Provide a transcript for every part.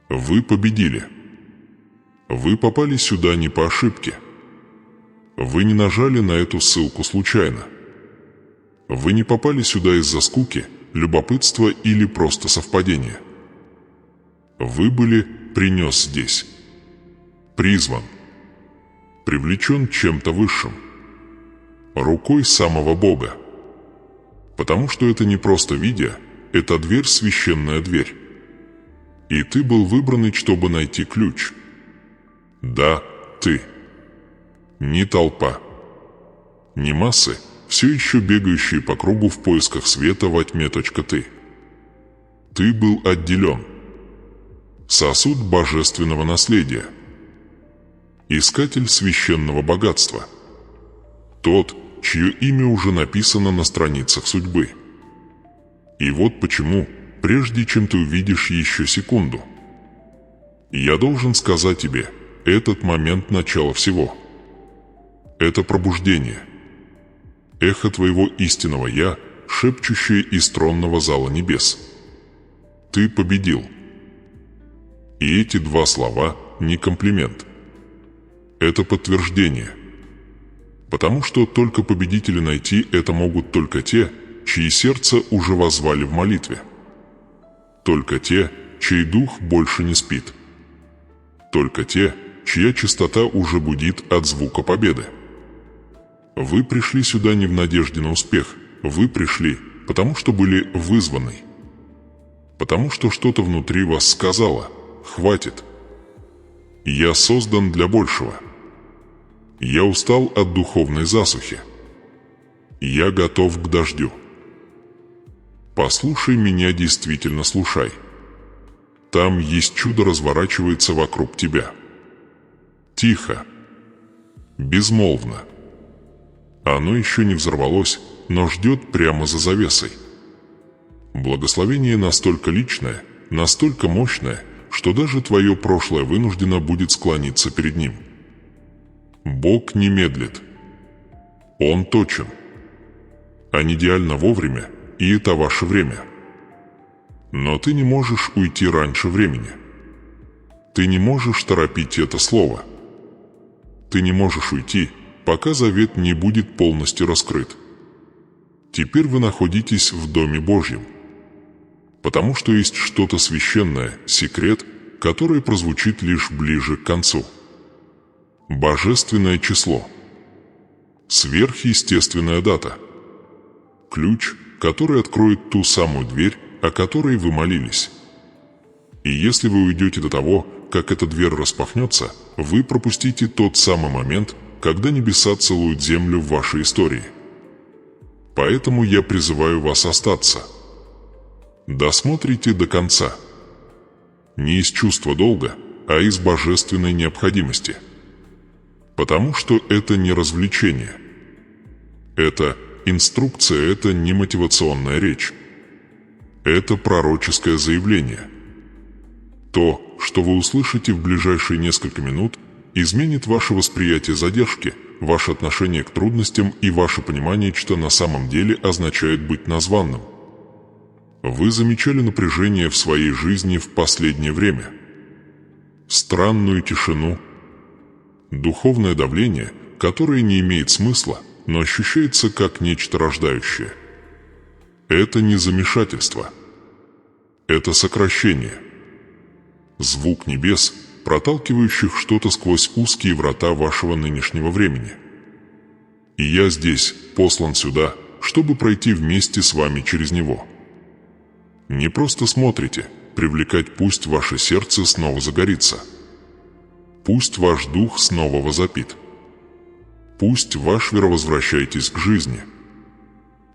Вы победили. Вы попали сюда не по ошибке. Вы не нажали на эту ссылку случайно. Вы не попали сюда из-за скуки, любопытства или просто совпадения. Вы были принес здесь. Призван. Привлечен чем-то высшим. Рукой самого Бога. Потому что это не просто видео, это дверь, священная дверь. И ты был выбран, чтобы найти ключ. Да, ты. Не толпа. Не массы, все еще бегающие по кругу в поисках света во тьме. Ты. Ты был отделен. Сосуд божественного наследия. Искатель священного богатства. Тот, чье имя уже написано на страницах судьбы. И вот почему, прежде чем ты увидишь еще секунду, я должен сказать тебе, этот момент начала всего. Это пробуждение. Эхо твоего истинного «Я», шепчущее из тронного зала небес. Ты победил. И эти два слова не комплимент. Это подтверждение. Потому что только победители найти это могут только те, чьи сердца уже воззвали в молитве. Только те, чей дух больше не спит. Только те, чья чистота уже гудит от звука победы. Вы пришли сюда не в надежде на успех. Вы пришли, потому что были вызваны. Потому что что-то внутри вас сказало: «Хватит. Я создан для большего. Я устал от духовной засухи. Я готов к дождю. Послушай меня, действительно слушай. Там есть чудо, разворачивается вокруг тебя. Тихо. Безмолвно. Оно еще не взорвалось, но ждет прямо за завесой. Благословение настолько личное, настолько мощное, что даже твое прошлое вынуждено будет склониться перед ним. Бог не медлит. Он точен. Он идеально вовремя, и это ваше время. Но ты не можешь уйти раньше времени. Ты не можешь торопить это слово. Ты не можешь уйти, пока завет не будет полностью раскрыт. Теперь вы находитесь в Доме Божьем. Потому что есть что-то священное, секрет, который прозвучит лишь ближе к концу. Божественное число. Сверхъестественная дата. Ключ, который откроет ту самую дверь, о которой вы молились. И если вы уйдете до того, как эта дверь распахнется, вы пропустите тот самый момент, когда небеса целуют землю в вашей истории. Поэтому я призываю вас остаться. Досмотрите до конца. Не из чувства долга, а из божественной необходимости. Потому что это не развлечение. Это инструкция, это не мотивационная речь. Это пророческое заявление. То, что вы услышите в ближайшие несколько минут, изменит ваше восприятие задержки, ваше отношение к трудностям и ваше понимание, что на самом деле означает быть названным. Вы замечали напряжение в своей жизни в последнее время? Странную тишину? Духовное давление, которое не имеет смысла, но ощущается как нечто рождающее. Это не замешательство. Это сокращение. Звук небес, проталкивающих что-то сквозь узкие врата вашего нынешнего времени. И я здесь, послан сюда, чтобы пройти вместе с вами через него. Не просто смотрите, привлекать, пусть ваше сердце снова загорится. Пусть ваш дух снова возопит. Пусть ваш возвращаетесь к жизни.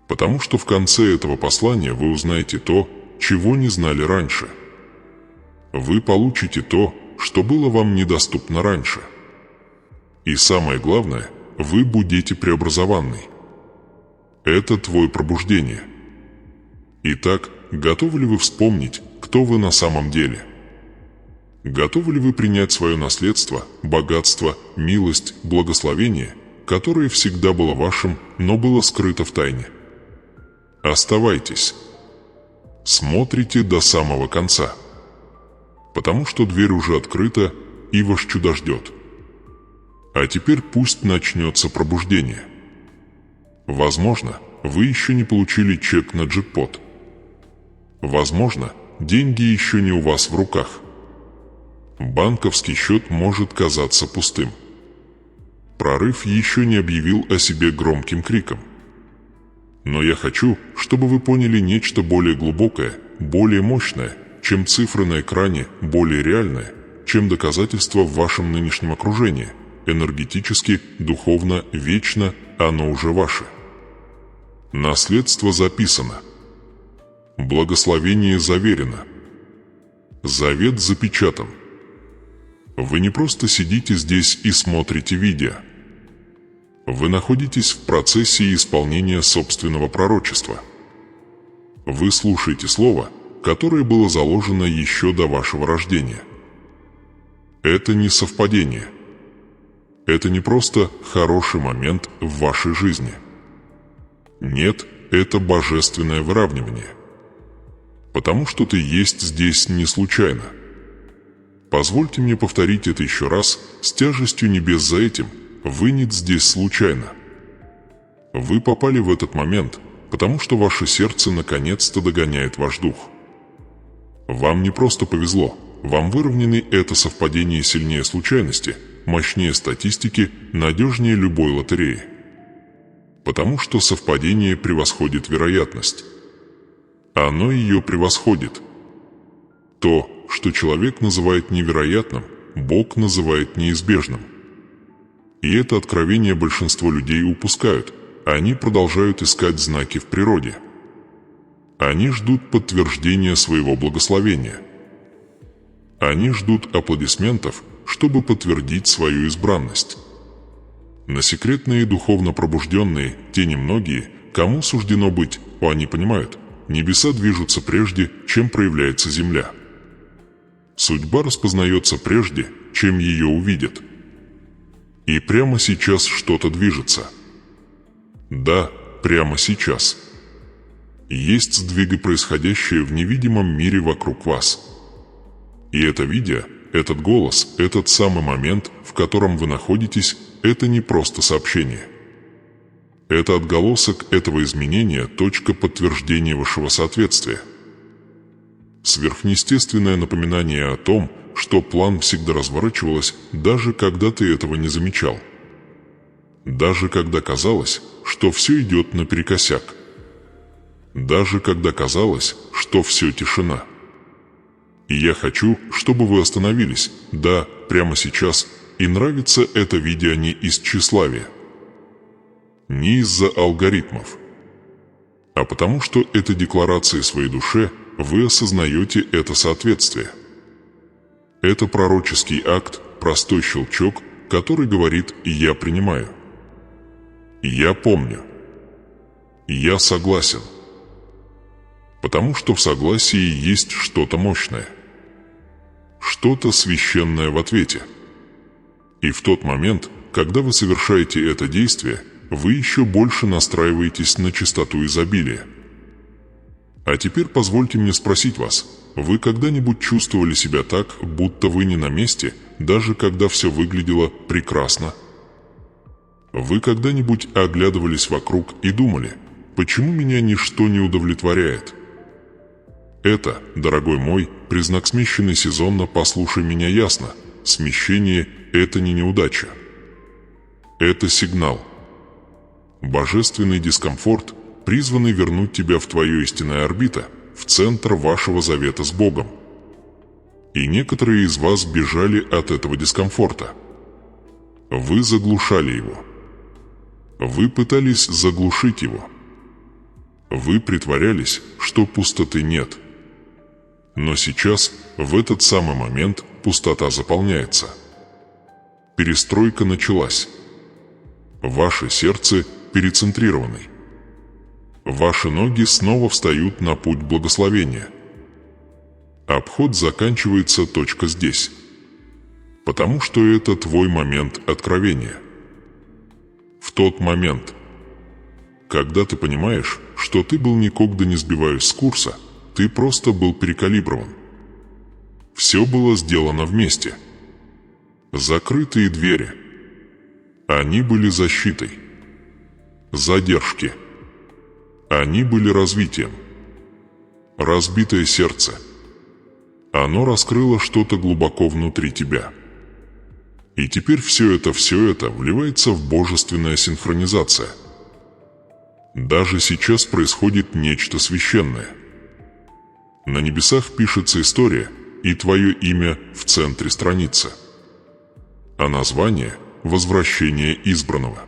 Потому что в конце этого послания вы узнаете то, чего не знали раньше. Вы получите то, что было вам недоступно раньше. И самое главное, вы будете преобразованы. Это твое пробуждение. Итак, готовы ли вы вспомнить, кто вы на самом деле? Готовы ли вы принять свое наследство, богатство, милость, благословение, которое всегда было вашим, но было скрыто в тайне? Оставайтесь. Смотрите до самого конца. потому что дверь уже открыта, и ваш чудо ждет. А теперь пусть начнется пробуждение. Возможно, вы еще не получили чек на джекпот. Возможно, деньги еще не у вас в руках. Банковский счет может казаться пустым. Прорыв еще не объявил о себе громким криком. Но я хочу, чтобы вы поняли нечто более глубокое, более мощное, чем цифры на экране, более реальное, чем доказательства в вашем нынешнем окружении. Энергетически, духовно, вечно оно уже ваше. Наследство записано. Благословение заверено. Завет запечатан. Вы не просто сидите здесь и смотрите видео. Вы находитесь в процессе исполнения собственного пророчества. Вы слушаете слово, которое было заложено еще до вашего рождения. Это не совпадение. Это не просто хороший момент в вашей жизни. Нет, это божественное выравнивание. Потому что ты есть здесь не случайно. Позвольте мне повторить это еще раз, с тяжестью небес за этим. Вы не здесь случайно. Вы попали в этот момент, потому что ваше сердце наконец-то догоняет ваш дух. Вам не просто повезло, вам выровнены это совпадение сильнее случайности, мощнее статистики, надежнее любой лотереи. Потому что совпадение превосходит вероятность. Оно ее превосходит. То, что человек называет невероятным, Бог называет неизбежным. И это откровение большинство людей упускают. Они продолжают искать знаки в природе. Они ждут подтверждения своего благословения. Они ждут аплодисментов, чтобы подтвердить свою избранность. Но секретные духовно пробужденные, те немногие, кому суждено быть, они понимают, небеса движутся прежде, чем проявляется земля. Судьба распознается прежде, чем ее увидят. И прямо сейчас что-то движется. Да, прямо сейчас. Есть сдвиги, происходящие в невидимом мире вокруг вас. И это видео, этот голос, этот самый момент, в котором вы находитесь, это не просто сообщение. Это отголосок этого изменения, точка подтверждения вашего соответствия. Сверхъестественное напоминание о том, что план всегда разворачивалось, даже когда ты этого не замечал. Даже когда казалось, что все идет наперекосяк. Даже когда казалось, что все тишина. И я хочу, чтобы вы остановились, да, прямо сейчас, и нравится это видео не из тщеславия. Не из-за алгоритмов. А потому что это декларация своей душе, вы осознаете это соответствие. Это пророческий акт, простой щелчок, который говорит «я принимаю». «Я помню». «Я согласен». Потому что в согласии есть что-то мощное. Что-то священное в ответе. И в тот момент, когда вы совершаете это действие, вы еще больше настраиваетесь на частоту изобилия. А теперь позвольте мне спросить вас, вы когда-нибудь чувствовали себя так, будто вы не на месте, даже когда все выглядело прекрасно? Вы когда-нибудь оглядывались вокруг и думали, почему меня ничто не удовлетворяет? Это, дорогой мой, признак смещенный сезонно, послушай меня ясно, смещение – это не неудача. Это сигнал. Божественный дискомфорт, призванный вернуть тебя в твою истинную орбиту, в центр вашего завета с Богом. И некоторые из вас бежали от этого дискомфорта. Вы заглушали его. Вы пытались заглушить его. Вы притворялись, что пустоты нет. Но сейчас, в этот самый момент, пустота заполняется. Перестройка началась. Ваше сердце перецентрировано. Ваши ноги снова встают на путь благословения. Обход заканчивается точка здесь. Потому что это твой момент откровения. В тот момент, когда ты понимаешь, что ты был никогда не сбиваясь с курса, ты просто был перекалиброван. Все было сделано вместе. Закрытые двери. Они были защитой. Задержки. Они были развитием. Разбитое сердце. Оно раскрыло что-то глубоко внутри тебя. И теперь все это вливается в божественная синхронизация. Даже сейчас происходит нечто священное. На небесах пишется история, и твое имя в центре страницы. А название – «Возвращение избранного».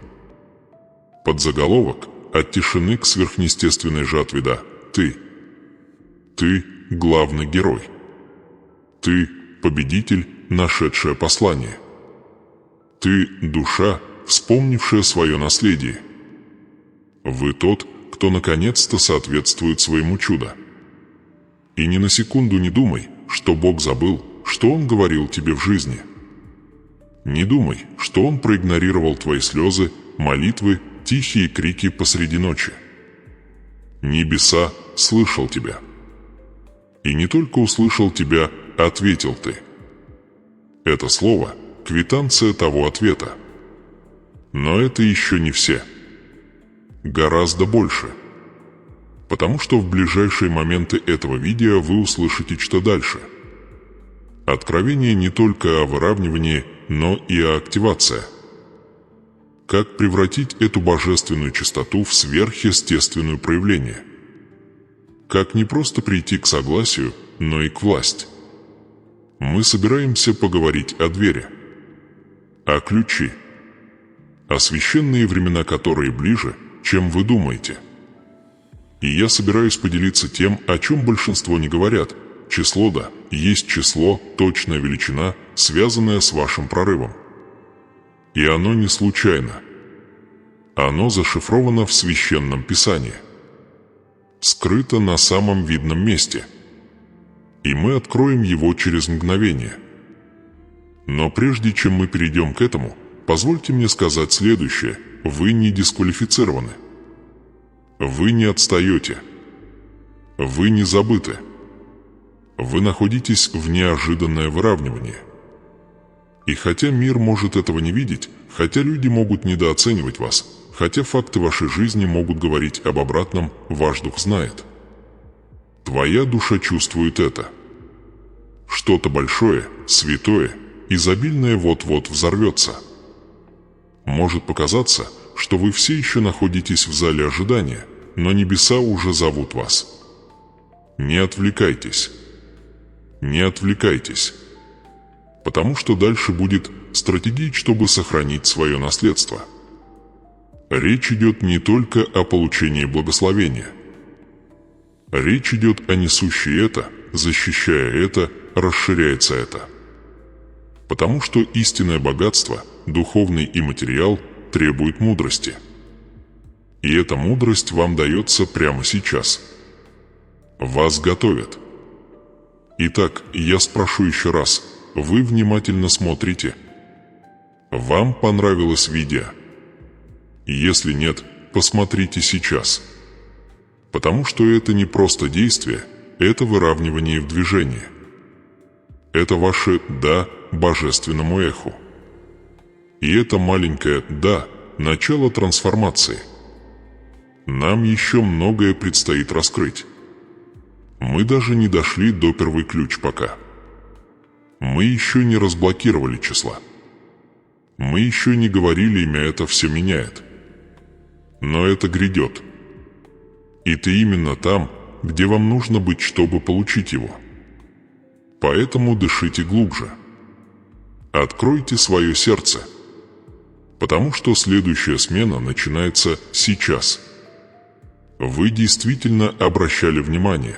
Подзаголовок – «От тишины к сверхъестественной жатве, да, ты». Ты – главный герой. Ты – победитель, нашедшее послание. Ты – душа, вспомнившая свое наследие. Вы тот, кто наконец-то соответствует своему чуду. И ни на секунду не думай, что Бог забыл, что Он говорил тебе в жизни. Не думай, что Он проигнорировал твои слезы, молитвы, тихие крики посреди ночи. Небеса слышал тебя. И не только услышал тебя, ответил ты. Это слово – квитанция того ответа. Но это еще не все. Гораздо больше. Потому что в ближайшие моменты этого видео вы услышите, что дальше. Откровение не только о выравнивании, но и о активации. Как превратить эту божественную чистоту в сверхъестественное проявление. Как не просто прийти к согласию, но и к власти. Мы собираемся поговорить о двери. О ключи. О священные времена, которые ближе, чем вы думаете. И я собираюсь поделиться тем, о чем большинство не говорят. Число, да, есть число, точная величина, связанная с вашим прорывом. И оно не случайно. Оно зашифровано в Священном Писании. Скрыто на самом видном месте. И мы откроем его через мгновение. Но прежде чем мы перейдем к этому, позвольте мне сказать следующее. Вы не дисквалифицированы. Вы не отстаете. Вы не забыты. Вы находитесь в неожиданное выравнивание. И хотя мир может этого не видеть, хотя люди могут недооценивать вас, хотя факты вашей жизни могут говорить об обратном, ваш дух знает. Твоя душа чувствует это. Что-то большое, святое, изобильное вот-вот взорвется. Может показаться, что вы все еще находитесь в зале ожидания, но небеса уже зовут вас. Не отвлекайтесь. Не отвлекайтесь. Потому что дальше будет стратегия, чтобы сохранить свое наследство. Речь идет не только о получении благословения. Речь идет о несущей это, защищая это, расширяется это. Потому что истинное богатство, духовный и материал, требует мудрости. И эта мудрость вам дается прямо сейчас. Вас готовят. Итак, я спрошу еще раз. Вы внимательно смотрите. Вам понравилось видео? Если нет, посмотрите сейчас. Потому что это не просто действие, это выравнивание в движении. Это ваше «да» божественному эху. И это маленькое «да» – начало трансформации. Нам еще многое предстоит раскрыть. Мы даже не дошли до первый ключ пока. Мы еще не разблокировали числа. Мы еще не говорили имя «это все меняет». Но это грядет. И ты именно там, где вам нужно быть, чтобы получить его. Поэтому дышите глубже. Откройте свое сердце. Потому что следующая смена начинается сейчас. Вы действительно обращали внимание.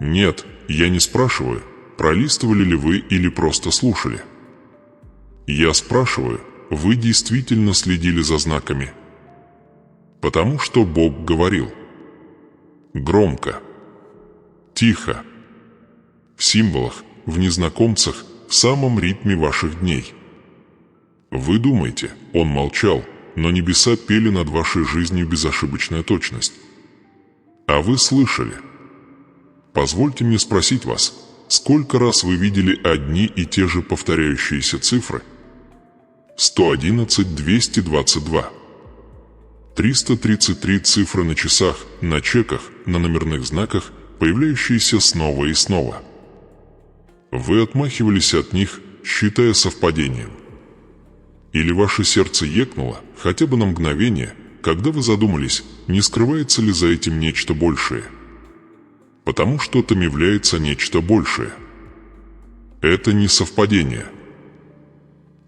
Нет, я не спрашиваю, пролистывали ли вы или просто слушали. Я спрашиваю, вы действительно следили за знаками. Потому что Бог говорил. Громко. Тихо. В символах, в незнакомцах, в самом ритме ваших дней. Вы думаете, Он молчал, но небеса пели над вашей жизнью безошибочная точность. А вы слышали. Позвольте мне спросить вас, сколько раз вы видели одни и те же повторяющиеся цифры? 111 222. 333 цифры на часах, на чеках, на номерных знаках, появляющиеся снова и снова. Вы отмахивались от них, считая совпадением. Или ваше сердце екнуло, хотя бы на мгновение, когда вы задумались, не скрывается ли за этим нечто большее. Потому что там является нечто большее. Это не совпадение.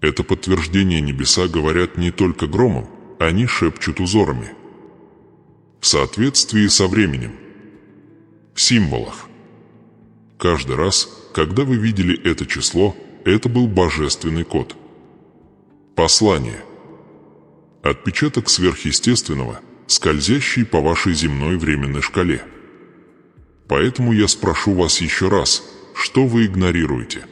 Это подтверждение небеса говорят не только громом, они шепчут узорами. В соответствии со временем. В символах. Каждый раз, когда вы видели это число, это был божественный код. Послание. Отпечаток сверхъестественного, скользящий по вашей земной временной шкале. Поэтому я спрошу вас еще раз, что вы игнорируете?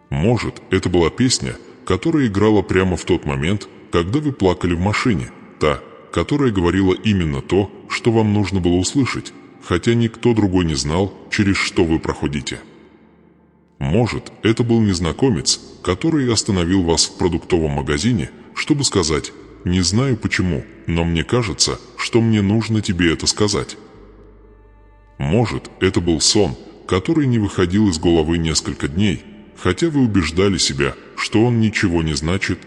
Может, это была песня, которая играла прямо в тот момент, когда вы плакали в машине, та, которая говорила именно то, что вам нужно было услышать, хотя никто другой не знал, через что вы проходите. Может, это был незнакомец, который остановил вас в продуктовом магазине, чтобы сказать: «Не знаю почему, но мне кажется, что мне нужно тебе это сказать». Может, это был сон, который не выходил из головы несколько дней, хотя вы убеждали себя, что он ничего не значит.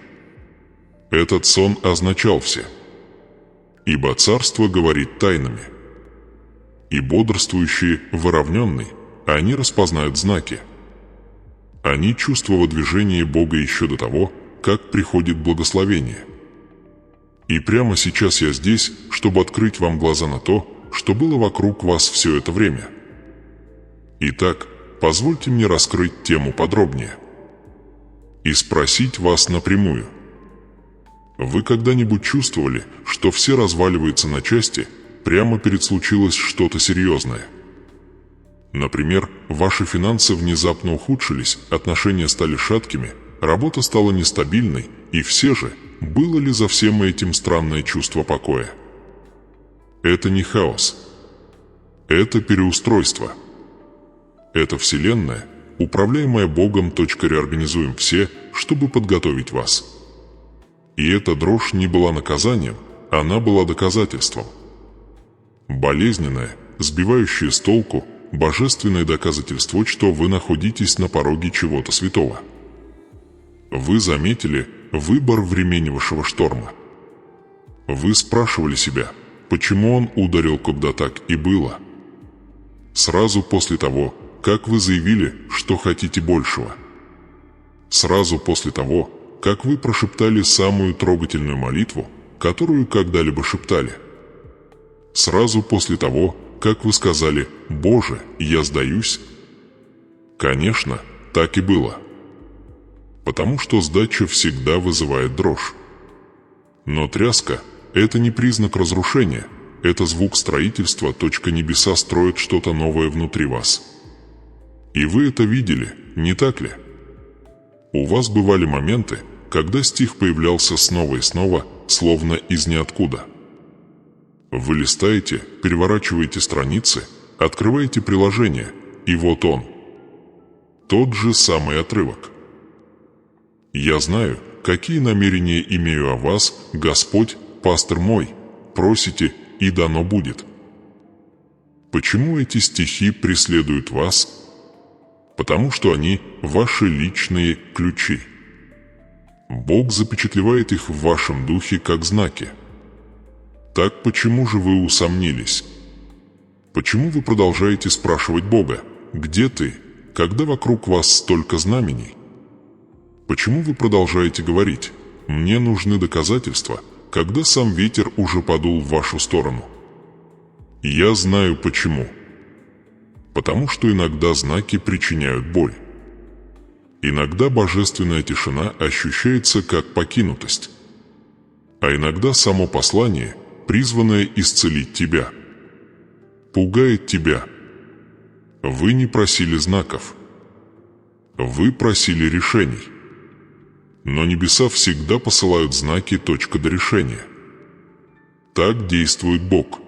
Этот сон означал все. Ибо царство говорит тайнами. И бодрствующие, выровненные, они распознают знаки. Они чувствовали движение Бога еще до того, как приходит благословение. И прямо сейчас я здесь, чтобы открыть вам глаза на то, что было вокруг вас все это время. Итак, позвольте мне раскрыть тему подробнее и спросить вас напрямую. Вы когда-нибудь чувствовали, что все разваливается на части, прямо перед случилось что-то серьезное? Например, ваши финансы внезапно ухудшились, отношения стали шаткими, работа стала нестабильной, и все же, было ли за всем этим странное чувство покоя? Это не хаос. Это переустройство. Это Вселенная, управляемая Богом. Реорганизуем все, чтобы подготовить вас. И эта дрожь не была наказанием, она была доказательством. Болезненное, сбивающее с толку, божественное доказательство, что вы находитесь на пороге чего-то святого. Вы заметили выбор временевшего шторма. Вы спрашивали себя, почему он ударил, когда так и было. Сразу после того, как вы заявили, что хотите большего. Сразу после того, как вы прошептали самую трогательную молитву, которую когда-либо шептали. Сразу после того, как вы сказали: «Боже, я сдаюсь». Конечно, так и было. Потому что сдача всегда вызывает дрожь. Но тряска – это не признак разрушения, это звук строительства. Небеса строят что-то новое внутри вас. И вы это видели, не так ли? У вас бывали моменты, когда стих появлялся снова и снова, словно из ниоткуда. Вы листаете, переворачиваете страницы, открываете приложение, и вот он. Тот же самый отрывок. «Я знаю, какие намерения имею о вас, Господь, пастырь мой, просите, и дано будет». Почему эти стихи преследуют вас? Потому что они ваши личные ключи. Бог запечатлевает их в вашем духе как знаки. Так почему же вы усомнились? Почему вы продолжаете спрашивать Бога: «Где ты?», когда вокруг вас столько знамений? Почему вы продолжаете говорить: «Мне нужны доказательства», когда сам ветер уже подул в вашу сторону? Я знаю почему. Потому что иногда знаки причиняют боль. Иногда божественная тишина ощущается как покинутость. А иногда само послание, призванное исцелить тебя, пугает тебя. Вы не просили знаков. Вы просили решений. Но небеса всегда посылают знаки. До решения. Так действует Бог.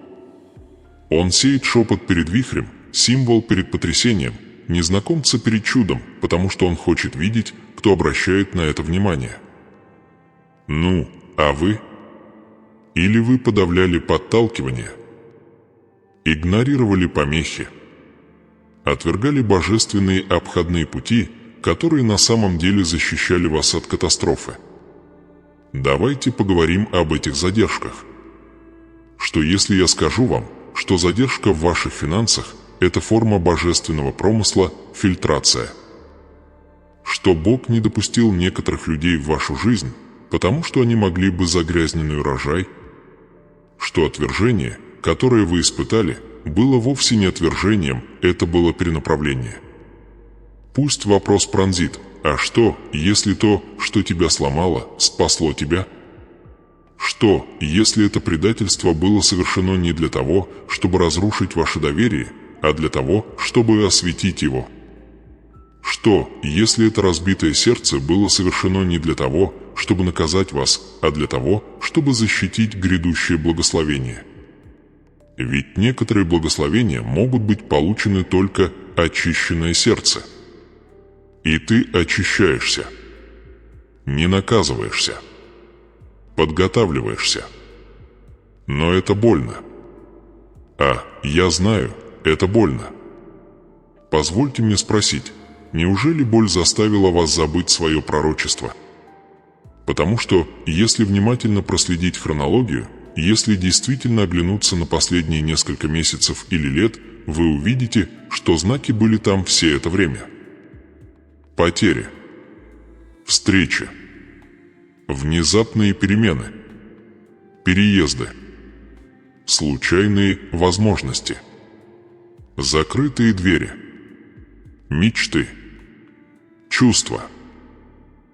Он сеет шепот перед вихрем, символ перед потрясением, незнакомца перед чудом, потому что он хочет видеть, кто обращает на это внимание. Ну, а вы? Или вы подавляли подталкивание, игнорировали помехи, отвергали божественные обходные пути, которые на самом деле защищали вас от катастрофы? Давайте поговорим об этих задержках. Что если я скажу вам, что задержка в ваших финансах – это форма божественного промысла, фильтрация? Что Бог не допустил некоторых людей в вашу жизнь, потому что они могли бы загрязненный урожай? Что отвержение, которое вы испытали, было вовсе не отвержением, это было перенаправление. Пусть вопрос пронзит: а что, если то, что тебя сломало, спасло тебя? Что, если это предательство было совершено не для того, чтобы разрушить ваше доверие, а для того, чтобы осветить его? Что, если это разбитое сердце было совершено не для того, чтобы наказать вас, а для того, чтобы защитить грядущее благословение? Ведь некоторые благословения могут быть получены только очищенное сердце. И ты очищаешься, не наказываешься, подготавливаешься. Но это больно. Я знаю, это больно. Позвольте мне спросить, неужели боль заставила вас забыть свое пророчество? Потому что, если внимательно проследить хронологию, если действительно оглянуться на последние несколько месяцев или лет, вы увидите, что знаки были там все это время. Потери, встречи, внезапные перемены, переезды, случайные возможности, закрытые двери, мечты, чувства,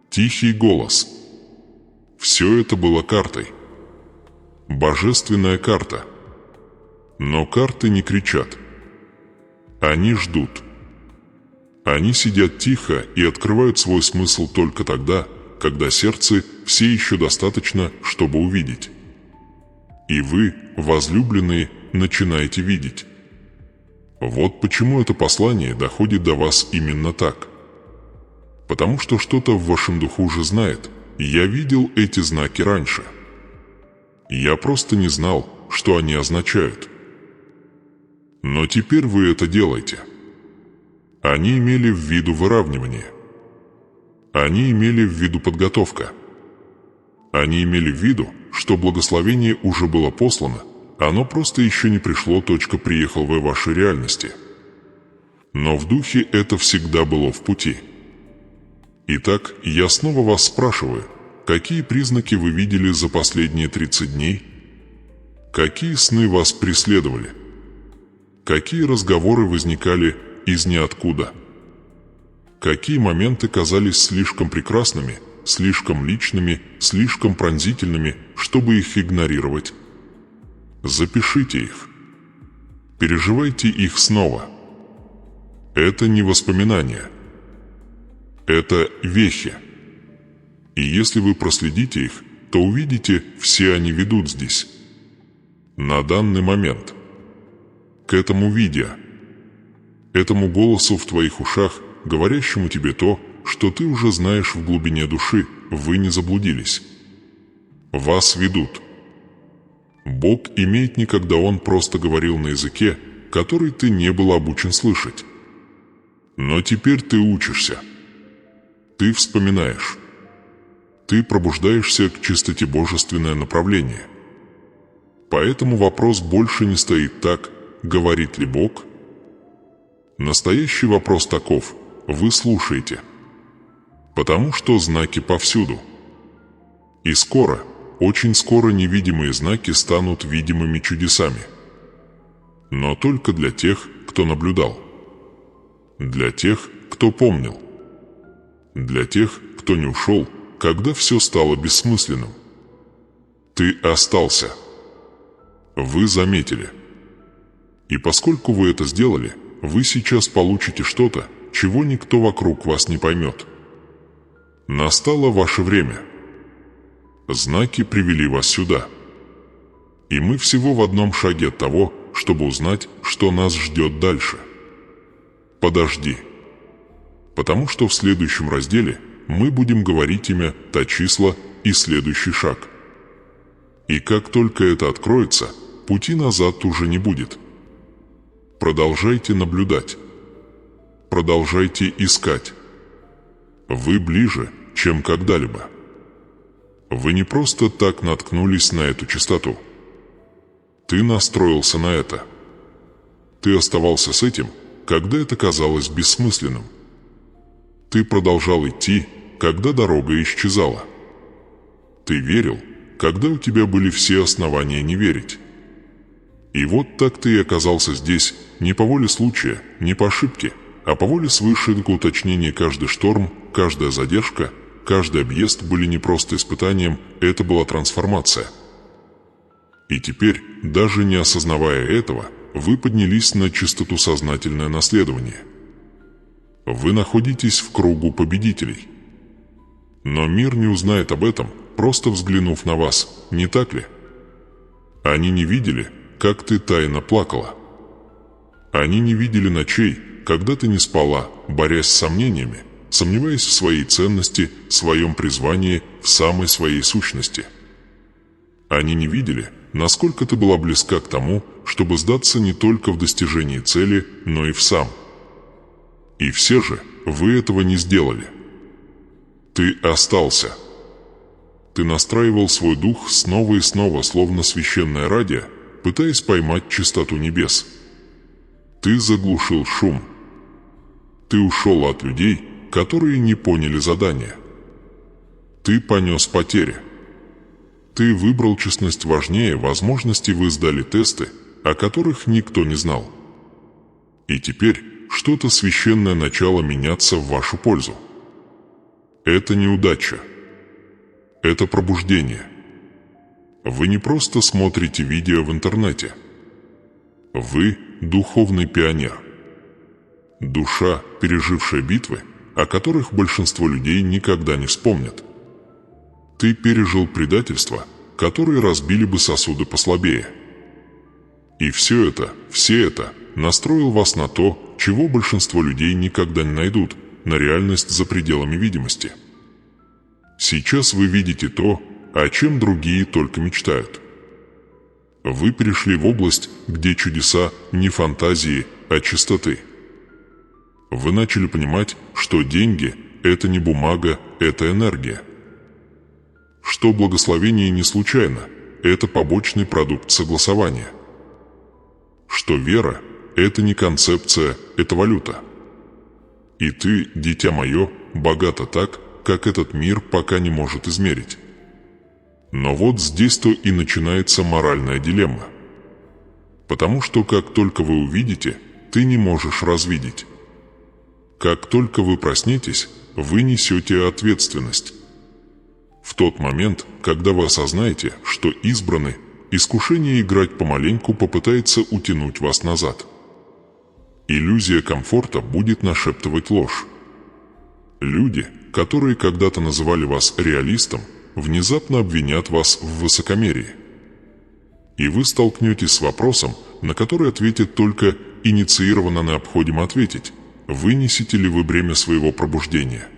тихий голос. Все это было картой. Божественная карта. Но карты не кричат. Они ждут. Они сидят тихо и открывают свой смысл только тогда, когда сердце все еще достаточно, чтобы увидеть. И вы, возлюбленные, начинаете видеть. Вот почему это послание доходит до вас именно так. Потому что что-то в вашем духу уже знает: я видел эти знаки раньше. Я просто не знал, что они означают. Но теперь вы это делаете. Они имели в виду выравнивание. Они имели в виду подготовка. Они имели в виду, что благословение уже было послано, оно просто еще не пришло, приехал в вашей реальности. Но в духе это всегда было в пути. Итак, я снова вас спрашиваю, какие признаки вы видели за последние 30 дней? Какие сны вас преследовали? Какие разговоры возникали из ниоткуда? Какие моменты казались слишком прекрасными, слишком личными, слишком пронзительными, чтобы их игнорировать? Запишите их. Переживайте их снова. Это не воспоминания. Это вехи. И если вы проследите их, то увидите, все они ведут здесь. На данный момент. К этому видео. Этому голосу в твоих ушах, говорящему тебе то, что ты уже знаешь в глубине души, вы не заблудились. Вас ведут. Бог имеет не когда Он просто говорил на языке, который ты не был обучен слышать. Но теперь ты учишься. Ты вспоминаешь. Ты пробуждаешься к чистоте божественное направление. Поэтому вопрос больше не стоит так, говорит ли Бог. Настоящий вопрос таков: вы слушаете. Потому что знаки повсюду. И скоро, очень скоро невидимые знаки станут видимыми чудесами. Но только для тех, кто наблюдал. Для тех, кто помнил. Для тех, кто не ушел, когда все стало бессмысленным. Ты остался. Вы заметили. И поскольку вы это сделали, вы сейчас получите что-то, чего никто вокруг вас не поймет. Настало ваше время. Знаки привели вас сюда. И мы всего в одном шаге от того, чтобы узнать, что нас ждет дальше. подожди. Потому что в следующем разделе мы будем говорить имя, та числа и следующий шаг. И как только это откроется, пути назад уже не будет. Продолжайте наблюдать. Продолжайте искать. Вы ближе, чем когда-либо. Вы не просто так наткнулись на эту частоту. Ты настроился на это. Ты оставался с этим, когда это казалось бессмысленным. Ты продолжал идти, когда дорога исчезала. Ты верил, когда у тебя были все основания не верить. И вот так ты и оказался здесь не по воле случая, не по ошибке, а по воле свыше. К уточнению, каждый шторм, каждая задержка, каждый объезд были не просто испытанием, это была трансформация. И теперь, даже не осознавая этого, вы поднялись на частоту сознательное наследование. Вы находитесь в кругу победителей. Но мир не узнает об этом, просто взглянув на вас, не так ли? Они не видели, как ты тайно плакала. Они не видели ночей, когда ты не спала, борясь с сомнениями, сомневаясь в своей ценности, в своем призвании, в самой своей сущности. Они не видели, насколько ты была близка к тому, чтобы сдаться не только в достижении цели, но и в сам. И все же вы этого не сделали. Ты остался. Ты настраивал свой дух снова и снова, словно священное радио, пытаясь поймать чистоту небес. Ты заглушил шум. Ты ушел от людей, которые не поняли задания. Ты понес потери. Ты выбрал честность важнее возможности, вы сдали тесты, о которых никто не знал. И теперь что-то священное начало меняться в вашу пользу. Это неудача. Это пробуждение. Вы не просто смотрите видео в интернете. Вы духовный пионер. Душа, пережившая битвы, о которых большинство людей никогда не вспомнят. Ты пережил предательства, которые разбили бы сосуды послабее. И все это настроил вас на то, чего большинство людей никогда не найдут, на реальность за пределами видимости. Сейчас вы видите то, о чем другие только мечтают. Вы перешли в область, где чудеса не фантазии, а чистоты. Вы начали понимать, что деньги – это не бумага, это энергия. Что благословение не случайно, это побочный продукт согласования. Что вера – это не концепция, это валюта. И ты, дитя мое, богата так, как этот мир пока не может измерить. Но вот здесь-то и начинается моральная дилемма. Потому что как только вы увидите, ты не можешь развидеть. Как только вы проснетесь, вы несете ответственность. В тот момент, когда вы осознаете, что избраны, искушение играть помаленьку попытается утянуть вас назад. Иллюзия комфорта будет нашептывать ложь. Люди, которые когда-то называли вас реалистом, внезапно обвинят вас в высокомерии. И вы столкнетесь с вопросом, на который ответит только инициированно необходимо ответить: вынесете ли вы бремя своего пробуждения?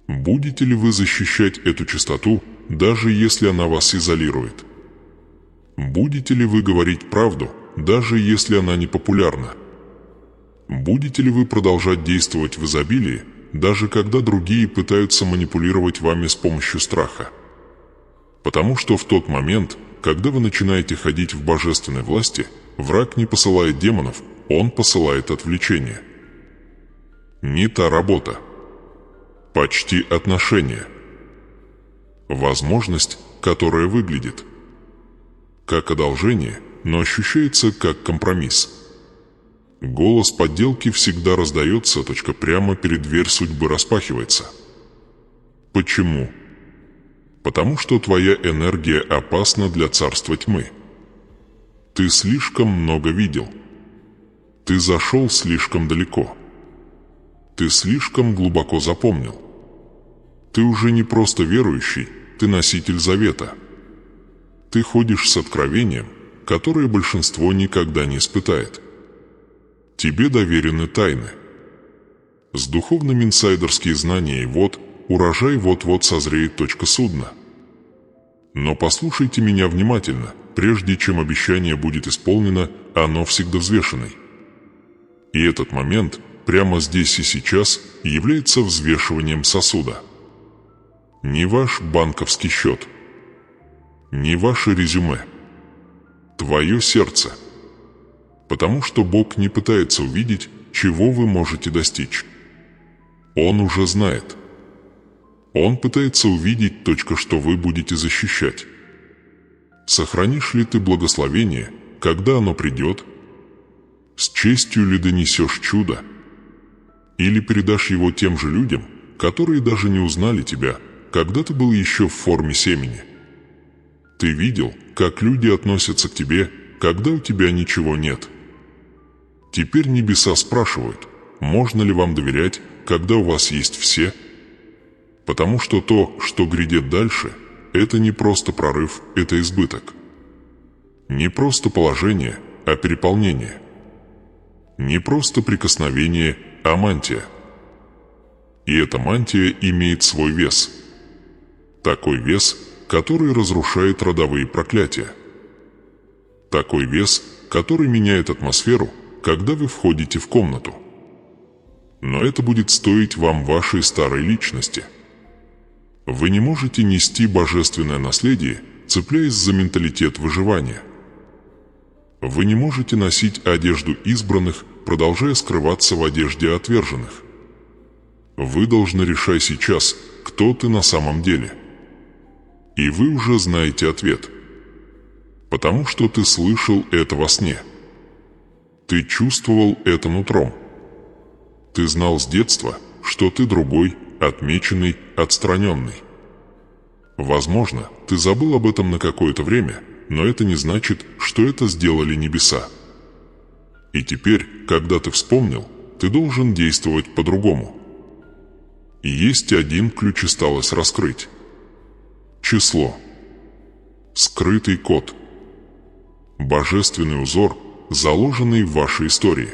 Будете ли вы защищать эту чистоту, даже если она вас изолирует? Будете ли вы говорить правду, даже если она не популярна? Будете ли вы продолжать действовать в изобилии, даже когда другие пытаются манипулировать вами с помощью страха? Потому что в тот момент, когда вы начинаете ходить в божественной власти, враг не посылает демонов, он посылает отвлечение. Не та работа. Почти отношение. Возможность, которая выглядит как одолжение, но ощущается как компромисс. Голос подделки всегда раздается, прямо перед дверь судьбы распахивается. Почему? Потому что твоя энергия опасна для царства тьмы. Ты слишком много видел. Ты зашел слишком далеко. Ты слишком глубоко запомнил. Ты уже не просто верующий, ты носитель завета. Ты ходишь с откровением, которое большинство никогда не испытает. тебе доверены тайны. С духовными инсайдерские знания, и вот урожай вот-вот созреет. Судно. Но послушайте меня внимательно, прежде чем обещание будет исполнено, оно всегда взвешенное. И этот момент, прямо здесь и сейчас, является взвешиванием сосуда. Не ваш банковский счет, не ваше резюме, твое сердце. Потому что Бог не пытается увидеть, чего вы можете достичь. Он уже знает. Он пытается увидеть, что вы будете защищать. Сохранишь ли ты благословение, когда оно придет? С честью ли донесешь чудо? Или передашь его тем же людям, которые даже не узнали тебя, когда ты был еще в форме семени? Ты видел, как люди относятся к тебе, когда у тебя ничего нет. Теперь небеса спрашивают, можно ли вам доверять, когда у вас есть все? Потому что то, что грядет дальше, это не просто прорыв, это избыток. Не просто положение, а переполнение. Не просто прикосновение, а мантия. И эта мантия имеет свой вес. Такой вес, который разрушает родовые проклятия. Такой вес, который меняет атмосферу, когда вы входите в комнату. Но это будет стоить вам вашей старой личности. Вы не можете нести божественное наследие, цепляясь за менталитет выживания. Вы не можете носить одежду избранных, продолжая скрываться в одежде отверженных. Вы должны решать сейчас, кто ты на самом деле. И вы уже знаете ответ. Потому что ты слышал это во сне. Ты чувствовал это нутром. Ты знал с детства, что ты другой, отмеченный, отстраненный. Возможно, ты забыл об этом на какое-то время, но это не значит, что это сделали небеса. И теперь, когда ты вспомнил, ты должен действовать по-другому. И есть один ключ, осталось раскрыть. Число. Скрытый код. Божественный узор, заложенный в вашей истории.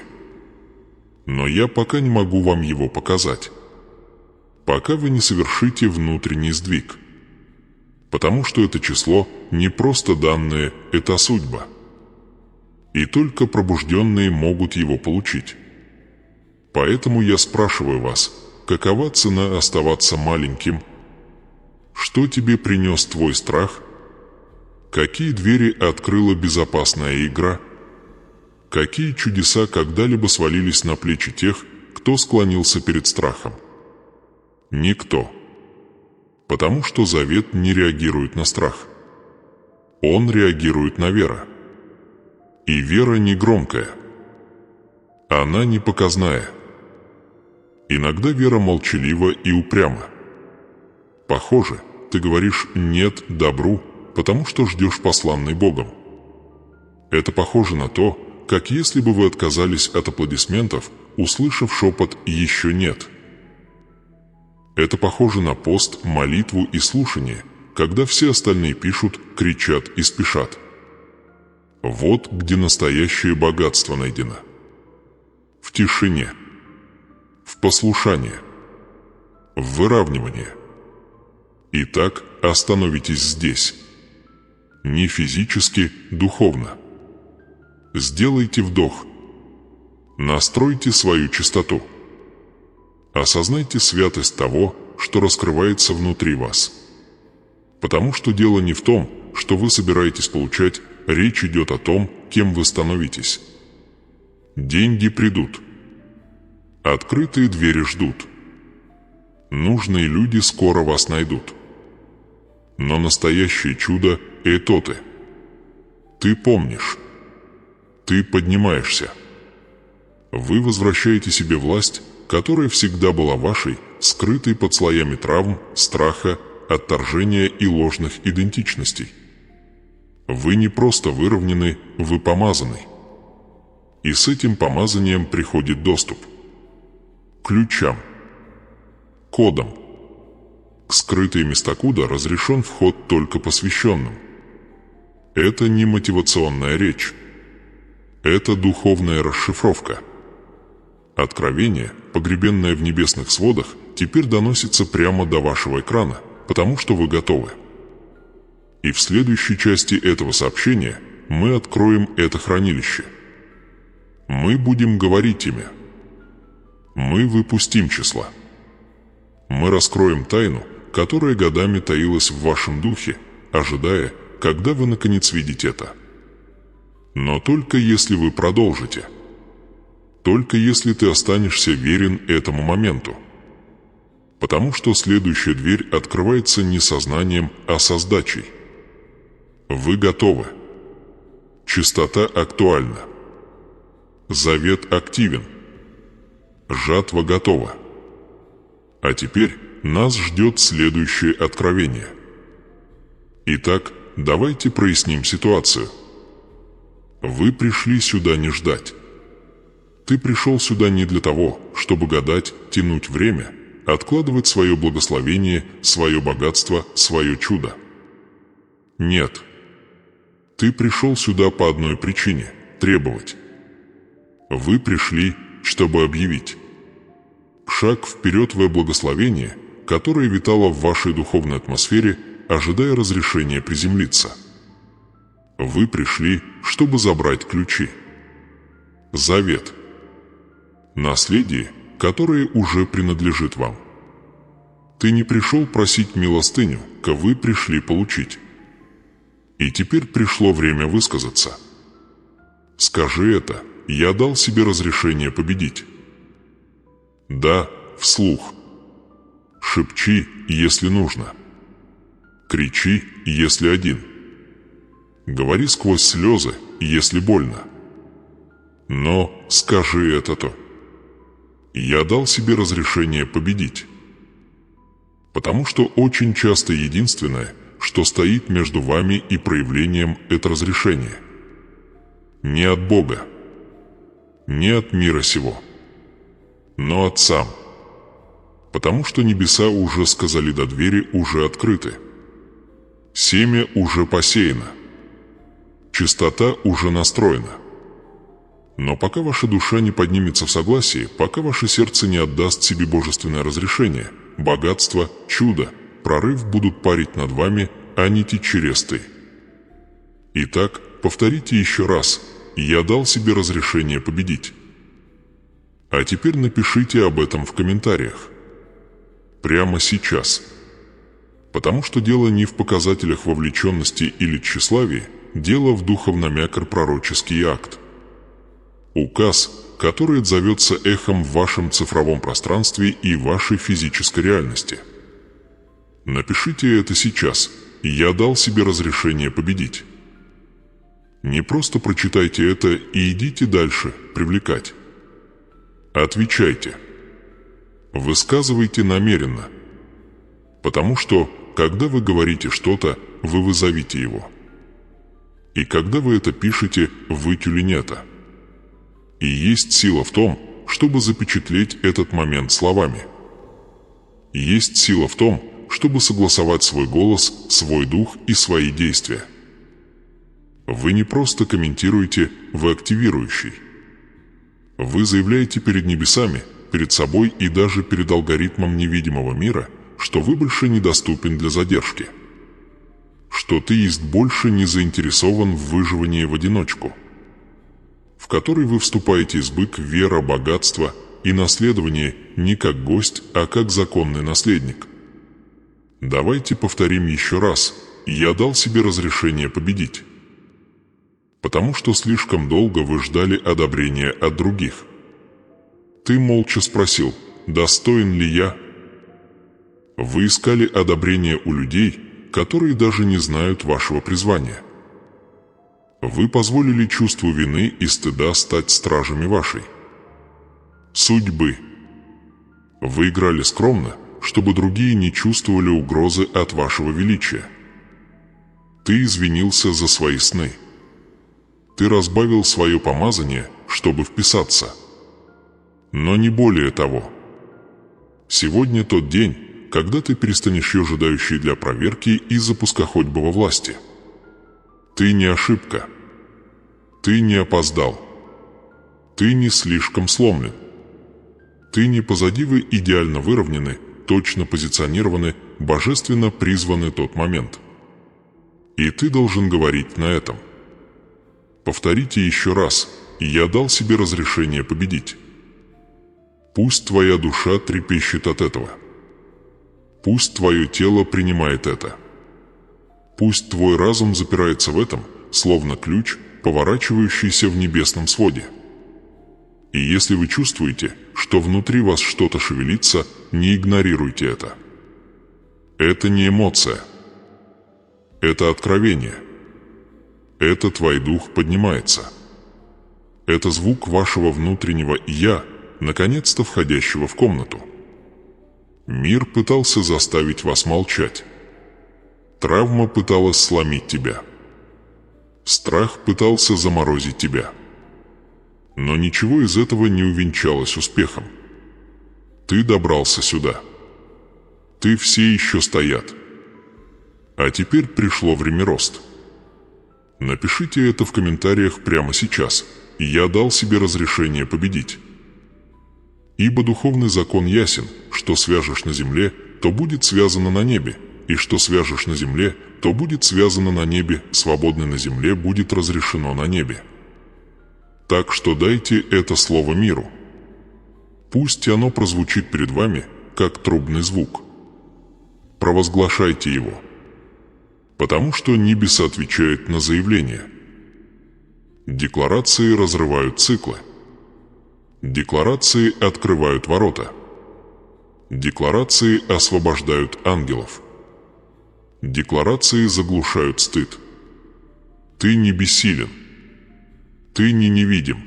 Но я пока не могу вам его показать. Пока вы не совершите внутренний сдвиг. Потому что это число не просто данные, это судьба. И только пробужденные могут его получить. Поэтому я спрашиваю вас, какова цена оставаться маленьким? Что тебе принес твой страх? Какие двери открыла безопасная игра? Какие чудеса когда-либо свалились на плечи тех, кто склонился перед страхом? Никто. Потому что завет не реагирует на страх. Он реагирует на веру. И вера не громкая. Она не показная. Иногда вера молчалива и упряма. Похоже, ты говоришь «нет» добру, потому что ждешь посланный Богом. Это похоже на то, как если бы вы отказались от аплодисментов, услышав шепот «еще нет». Это похоже на пост, молитву и слушание, когда все остальные пишут, кричат и спешат. Вот где настоящее богатство найдено. В тишине, в послушании, в выравнивании. Итак, остановитесь здесь. Не физически, духовно. Сделайте вдох. Настройте свою чистоту. Осознайте святость того, что раскрывается внутри вас. Потому что дело не в том, что вы собираетесь получать, речь идет о том, кем вы становитесь. Деньги придут. Открытые двери ждут. Нужные люди скоро вас найдут. Но настоящее чудо – это ты. Ты помнишь. Ты поднимаешься. Вы возвращаете себе власть, которая всегда была вашей, скрытой под слоями травм, страха, отторжения и ложных идентичностей. Вы не просто выровнены, вы помазаны. И с этим помазанием приходит доступ. К ключам. Кодам. К скрытые места куда разрешен вход только посвященным. Это не мотивационная речь. Это духовная расшифровка. Откровение, погребенное в небесных сводах, теперь доносится прямо до вашего экрана, потому что вы готовы. И в следующей части этого сообщения мы откроем это хранилище. Мы будем говорить ими. Мы выпустим числа. Мы раскроем тайну, которая годами таилась в вашем духе, ожидая, когда вы наконец видите это. Но только если вы продолжите. Только если ты останешься верен этому моменту. Потому что следующая дверь открывается не сознанием, а создачей. Вы готовы. Чистота актуальна. Завет активен. Жатва готова. А теперь нас ждет следующее откровение. Итак, давайте проясним ситуацию. Вы пришли сюда не ждать. Ты пришел сюда не для того, чтобы гадать, тянуть время, откладывать свое благословение, свое богатство, свое чудо. Нет. Ты пришел сюда по одной причине – требовать. Вы пришли, чтобы объявить. Шаг вперед в благословение, которое витало в вашей духовной атмосфере, ожидая разрешения приземлиться. Вы пришли, чтобы забрать ключи. Завет. Наследие, которое уже принадлежит вам. Ты не пришел просить милостыню, вы пришли получить. И теперь пришло время высказаться. Скажи это, я дал себе разрешение победить. Да, вслух. Шепчи, если нужно. Кричи, если один. Говори сквозь слезы, если больно. Но скажи это-то. Я дал себе разрешение победить. Потому что очень часто единственное, что стоит между вами и проявлением, это разрешение. Не от Бога, не от мира сего, но от сам. Потому что небеса уже сказали, до двери уже открыты. Семя уже посеяно. Чистота уже настроена. Но пока ваша душа не поднимется в согласии, пока ваше сердце не отдаст себе божественное разрешение, богатство, чудо, прорыв будут парить над вами, а нити чересты. Итак, повторите еще раз: «Я дал себе разрешение победить». А теперь напишите об этом в комментариях. Прямо сейчас. Потому что дело не в показателях вовлеченности или тщеславии, дело в духовно-мякр-пророческий акт. Указ, который отзовется эхом в вашем цифровом пространстве и вашей физической реальности. Напишите это сейчас. Я дал себе разрешение победить. Не просто прочитайте это и идите дальше, привлекать. Отвечайте. Высказывайте намеренно. Потому что, когда вы говорите что-то, вы вызовите его. И когда вы это пишете, вы тюленята. И есть сила в том, чтобы запечатлеть этот момент словами. Есть сила в том, чтобы согласовать свой голос, свой дух и свои действия. Вы не просто комментируете, вы активирующий. Вы заявляете перед небесами, перед собой и даже перед алгоритмом невидимого мира, что вы больше недоступен для задержки. Что ты есть больше не заинтересован в выживании в одиночку. В который вы вступаете избык, вера, богатство и наследование не как гость, а как законный наследник. Давайте повторим еще раз. Я дал себе разрешение победить. Потому что слишком долго вы ждали одобрения от других. Ты молча спросил, достоин ли я? Вы искали одобрение у людей, которые даже не знают вашего призвания. Вы позволили чувству вины и стыда стать стражами вашей судьбы. Вы играли скромно, чтобы другие не чувствовали угрозы от вашего величия. Ты извинился за свои сны. Ты разбавил свое помазание, чтобы вписаться. Но не более того. Сегодня тот день, когда ты перестанешь ожидающий для проверки из-за пускоходьбы во власти. Ты не ошибка. Ты не опоздал. Ты не слишком сломлен. Ты не позади, вы идеально выровнены, точно позиционированы, божественно призваны тот момент. И ты должен говорить на этом. Повторите еще раз: «Я дал себе разрешение победить». Пусть твоя душа трепещет от этого. Пусть твое тело принимает это. Пусть твой разум запирается в этом, словно ключ, поворачивающийся в небесном своде. И если вы чувствуете, что внутри вас что-то шевелится, не игнорируйте это. Это не эмоция. Это откровение. Это твой дух поднимается. Это звук вашего внутреннего «я», наконец-то входящего в комнату. Мир пытался заставить вас молчать. Травма пыталась сломить тебя. Страх пытался заморозить тебя. Но ничего из этого не увенчалось успехом. Ты добрался сюда. Ты все еще стоят. А теперь пришло время рост. Напишите это в комментариях прямо сейчас. Я дал себе разрешение победить. Ибо духовный закон ясен: что свяжешь на земле, то будет связано на небе, и что свяжешь на земле, то будет связано на небе, свободное на земле будет разрешено на небе. Так что дайте это слово миру. Пусть оно прозвучит перед вами, как трубный звук. Провозглашайте его. Потому что небеса отвечают на заявление. Декларации разрывают циклы. Декларации открывают ворота. Декларации освобождают ангелов. Декларации заглушают стыд. Ты не бессилен. Ты не невидим.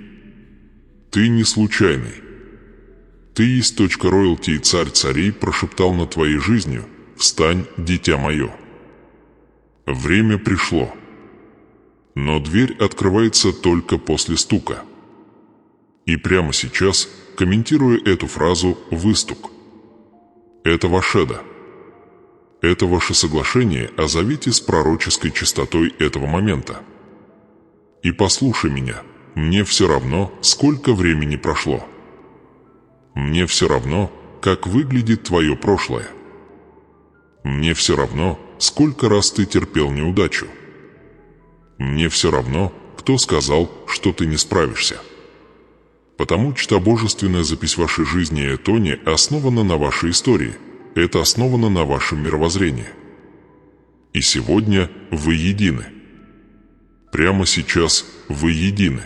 Ты не случайный. Ты есть точка роялти, и царь царей прошептал над твоей жизнью: «Встань, дитя мое». Время пришло. Но дверь открывается только после стука. И прямо сейчас, комментируя эту фразу, вы стук. Это вашеда. Это ваше соглашение о завете с пророческой чистотой этого момента. И послушай меня, мне все равно, сколько времени прошло. Мне все равно, как выглядит твое прошлое. Мне все равно, сколько раз ты терпел неудачу. Мне все равно, кто сказал, что ты не справишься. Потому что божественная запись вашей жизни и Этоне основана на вашей истории. Это основано на вашем мировоззрении. И сегодня вы едины. Прямо сейчас вы едины.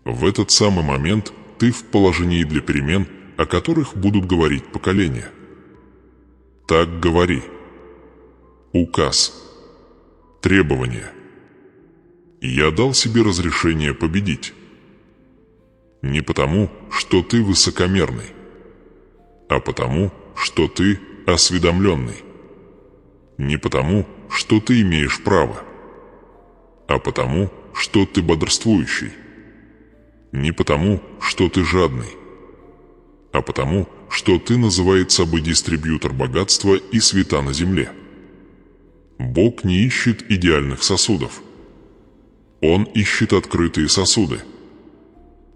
В этот самый момент ты в положении для перемен, о которых будут говорить поколения. Так говори. Указ. Требование. Я дал себе разрешение победить. Не потому, что ты высокомерный, а потому, что ты осведомленный. Не потому, что ты имеешь право, а потому, что ты бодрствующий. Не потому, что ты жадный, а потому, что ты называет собой дистрибьютор богатства и света на земле. Бог не ищет идеальных сосудов. Он ищет открытые сосуды.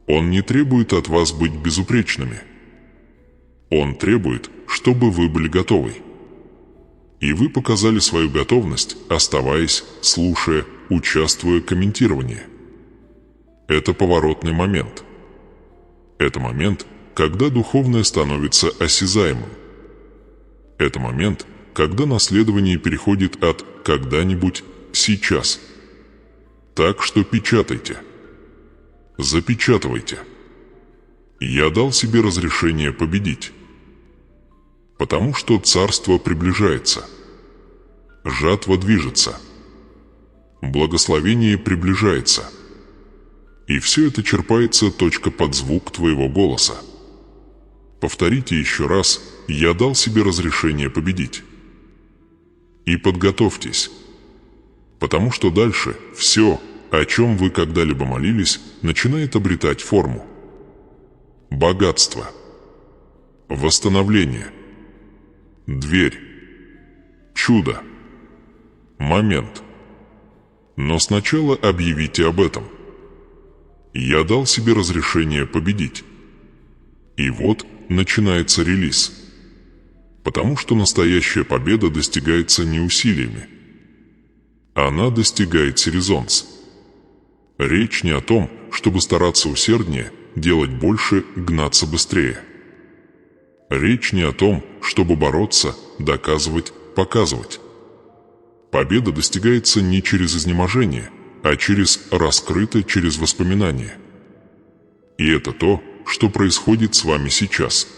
Он не требует от вас быть безупречными. Он требует, чтобы вы были готовы. И вы показали свою готовность, оставаясь, слушая, участвуя в комментировании. Это поворотный момент. Это момент, когда духовное становится осязаемым. Это момент, когда наследование переходит от «когда-нибудь» к «сейчас». Так что печатайте. Запечатывайте. Я дал себе разрешение победить. Потому что царство приближается. Жатва движется. Благословение приближается. И все это черпается точка под звук твоего голоса. Повторите еще раз: я дал себе разрешение победить. И подготовьтесь. Потому что дальше все, о чем вы когда-либо молились, начинает обретать форму. Богатство. Восстановление. Дверь. Чудо. Момент. Но сначала объявите об этом. Я дал себе разрешение победить. И вот начинается релиз. Потому что настоящая победа достигается не усилиями. Она достигается резонс. Речь не о том, чтобы стараться усерднее, делать больше, гнаться быстрее. Речь не о том, чтобы бороться, доказывать, показывать. Победа достигается не через изнеможение, а через воспоминания. И это то, что происходит с вами сейчас.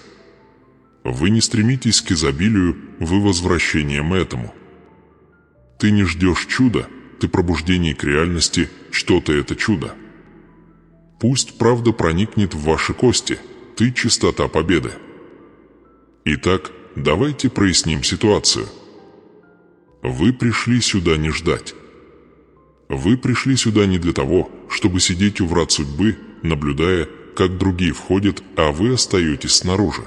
Вы не стремитесь к изобилию, вы возвращением этому. Ты не ждешь чуда, ты пробуждение к реальности, что-то это чудо. Пусть правда проникнет в ваши кости, ты чистота победы. Итак, давайте проясним ситуацию. Вы пришли сюда не ждать. Вы пришли сюда не для того, чтобы сидеть у врат судьбы, наблюдая, как другие входят, а вы остаетесь снаружи.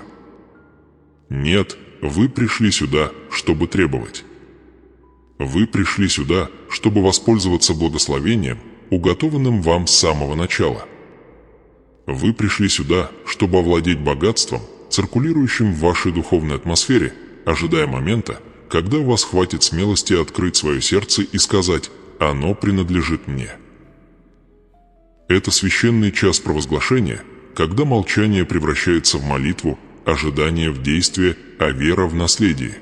Нет, вы пришли сюда, чтобы требовать. Вы пришли сюда, чтобы воспользоваться благословением, уготованным вам с самого начала. Вы пришли сюда, чтобы овладеть богатством, циркулирующим в вашей духовной атмосфере, ожидая момента, когда у вас хватит смелости открыть свое сердце и сказать «Оно принадлежит мне». Это священный час провозглашения, когда молчание превращается в молитву, ожидание в действие, а вера в наследие.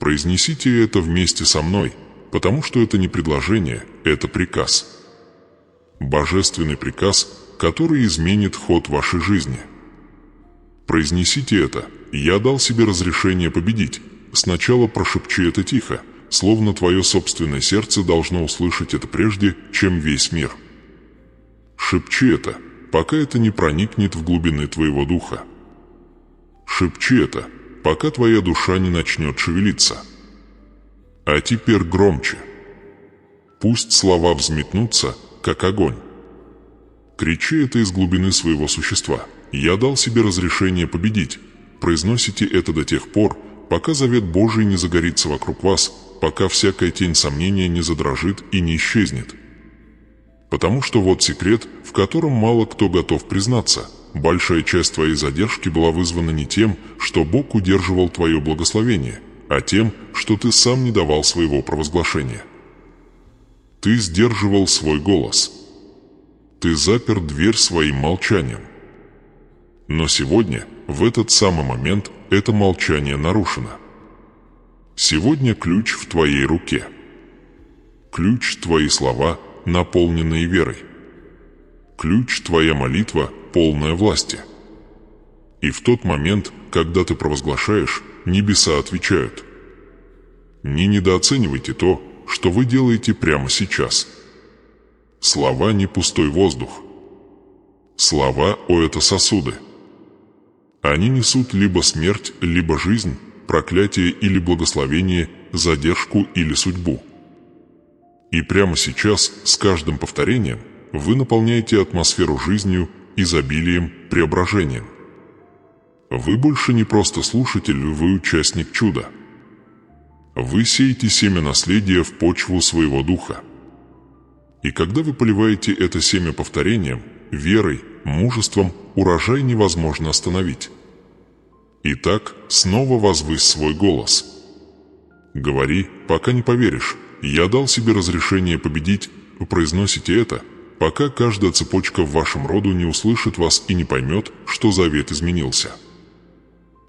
Произнесите это вместе со мной, потому что это не предложение, это приказ. Божественный приказ, который изменит ход вашей жизни. Произнесите это «Я дал себе разрешение победить». Сначала прошепчи это тихо, словно твое собственное сердце должно услышать это прежде, чем весь мир. Шепчи это, пока это не проникнет в глубины твоего духа. Шепчи это, пока твоя душа не начнет шевелиться. А теперь громче. Пусть слова взметнутся, как огонь. Кричи это из глубины своего существа. «Я дал себе разрешение победить». Произносите это до тех пор, пока завет Божий не загорится вокруг вас, пока всякая тень сомнения не задрожит и не исчезнет. Потому что вот секрет, в котором мало кто готов признаться. Большая часть твоей задержки была вызвана не тем, что Бог удерживал твое благословение, а тем, что ты сам не давал своего провозглашения. Ты сдерживал свой голос. Ты запер дверь своим молчанием. Но сегодня, в этот самый момент, это молчание нарушено. Сегодня ключ в твоей руке. Ключ – твои слова, наполненные верой. Ключ – твоя молитва, полная власти. И в тот момент, когда ты провозглашаешь, небеса отвечают. Не недооценивайте то, что вы делаете прямо сейчас. Слова не пустой воздух. Слова – это сосуды. Они несут либо смерть, либо жизнь, проклятие или благословение, задержку или судьбу. И прямо сейчас, с каждым повторением, вы наполняете атмосферу жизнью, изобилием, преображением. Вы больше не просто слушатель, вы участник чуда. Вы сеете семя наследия в почву своего духа. И когда вы поливаете это семя повторением, верой, мужеством, урожай невозможно остановить. Итак, снова возвысь свой голос. Говори, пока не поверишь. «Я дал себе разрешение победить». Вы произносите это, пока каждая цепочка в вашем роду не услышит вас и не поймет, что завет изменился.